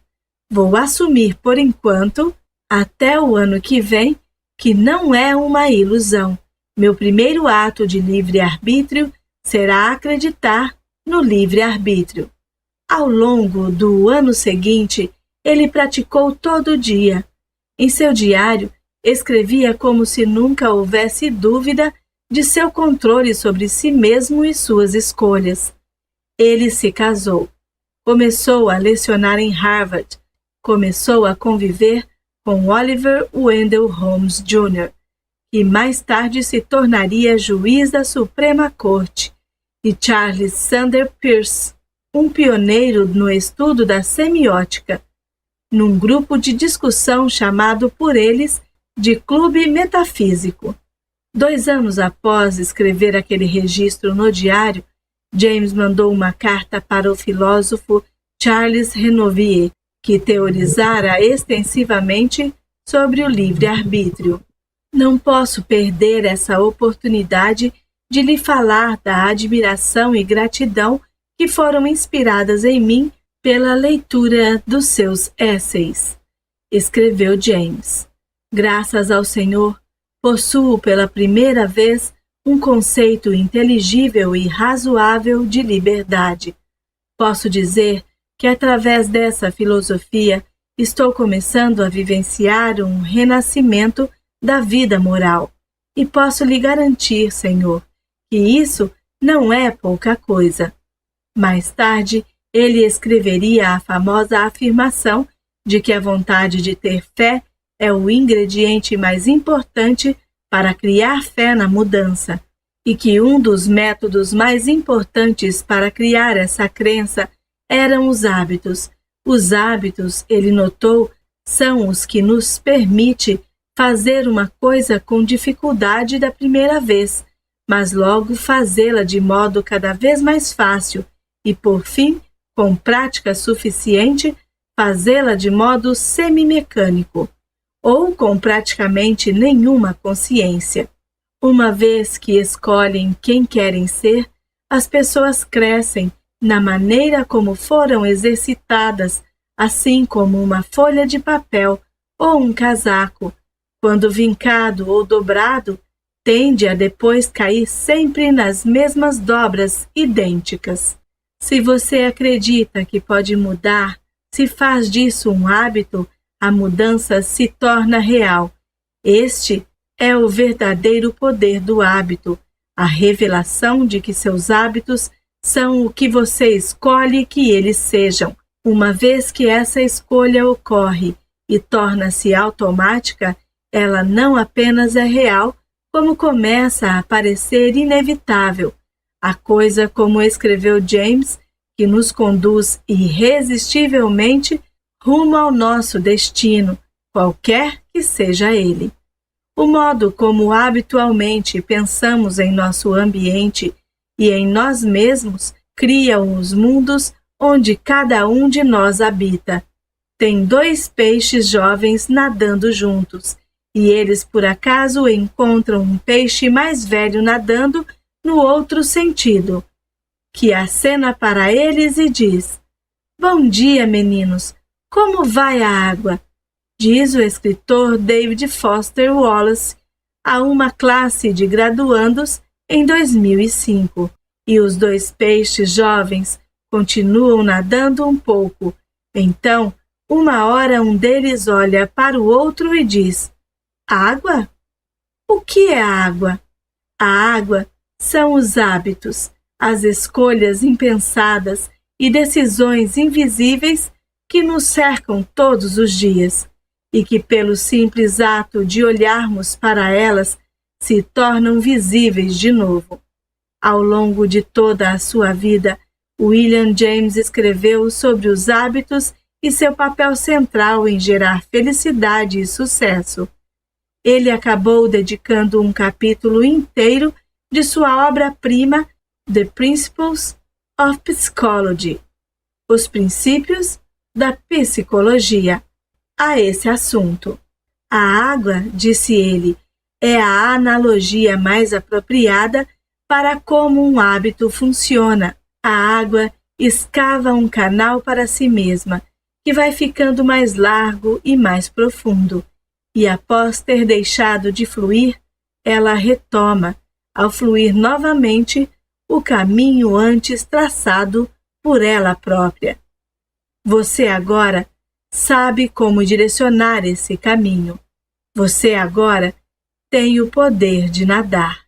vou assumir por enquanto, até o ano que vem, que não é uma ilusão. Meu primeiro ato de livre-arbítrio será acreditar no livre-arbítrio. Ao longo do ano seguinte, ele praticou todo dia. Em seu diário, escrevia como se nunca houvesse dúvida de seu controle sobre si mesmo e suas escolhas. Ele se casou. Começou a lecionar em Harvard. Começou a conviver com Oliver Wendell Holmes Jr., que mais tarde se tornaria juiz da Suprema Corte, e Charles Sanders Peirce, um pioneiro no estudo da semiótica, num grupo de discussão chamado por eles de Clube Metafísico. 2 anos após escrever aquele registro no diário, James mandou uma carta para o filósofo Charles Renouvier, que teorizara extensivamente sobre o livre-arbítrio. Não posso perder essa oportunidade de lhe falar da admiração e gratidão que foram inspiradas em mim pela leitura dos seus essays, escreveu James. Graças ao Senhor, possuo pela primeira vez um conceito inteligível e razoável de liberdade. Posso dizer que através dessa filosofia estou começando a vivenciar um renascimento da vida moral. E posso lhe garantir, Senhor, que isso não é pouca coisa. Mais tarde, ele escreveria a famosa afirmação de que a vontade de ter fé é o ingrediente mais importante para criar fé na mudança, e que um dos métodos mais importantes para criar essa crença eram os hábitos. Os hábitos, ele notou, são os que nos permitem fazer uma coisa com dificuldade da primeira vez, mas logo fazê-la de modo cada vez mais fácil e, por fim, com prática suficiente, fazê-la de modo semimecânico, ou com praticamente nenhuma consciência. Uma vez que escolhem quem querem ser, as pessoas crescem na maneira como foram exercitadas, assim como uma folha de papel ou um casaco, quando vincado ou dobrado, tende a depois cair sempre nas mesmas dobras idênticas. Se você acredita que pode mudar, se faz disso um hábito, a mudança se torna real. Este é o verdadeiro poder do hábito, a revelação de que seus hábitos são o que você escolhe que eles sejam. Uma vez que essa escolha ocorre e torna-se automática, ela não apenas é real, como começa a parecer inevitável. A coisa, como escreveu James, que nos conduz irresistivelmente rumo ao nosso destino, qualquer que seja ele. O modo como habitualmente pensamos em nosso ambiente e em nós mesmos cria os mundos onde cada um de nós habita. Tem 2 peixes jovens nadando juntos, e eles por acaso encontram um peixe mais velho nadando no outro sentido, que acena para eles e diz: "Bom dia, meninos, como vai a água?", diz o escritor David Foster Wallace a uma classe de graduandos em 2005, e os 2 peixes jovens continuam nadando um pouco. Então, uma hora um deles olha para o outro e diz: "Água? O que é água?" A água são os hábitos, as escolhas impensadas e decisões invisíveis que nos cercam todos os dias e que, pelo simples ato de olharmos para elas, se tornam visíveis de novo. Ao longo de toda a sua vida, William James escreveu sobre os hábitos e seu papel central em gerar felicidade e sucesso. Ele acabou dedicando um capítulo inteiro de sua obra-prima The Principles of Psychology, Os Princípios da Psicologia, a esse assunto. A água, disse ele, é a analogia mais apropriada para como um hábito funciona. A água escava um canal para si mesma, que vai ficando mais largo e mais profundo, e após ter deixado de fluir, ela retoma, ao fluir novamente, o caminho antes traçado por ela própria. Você agora sabe como direcionar esse caminho. Você agora tem o poder de nadar.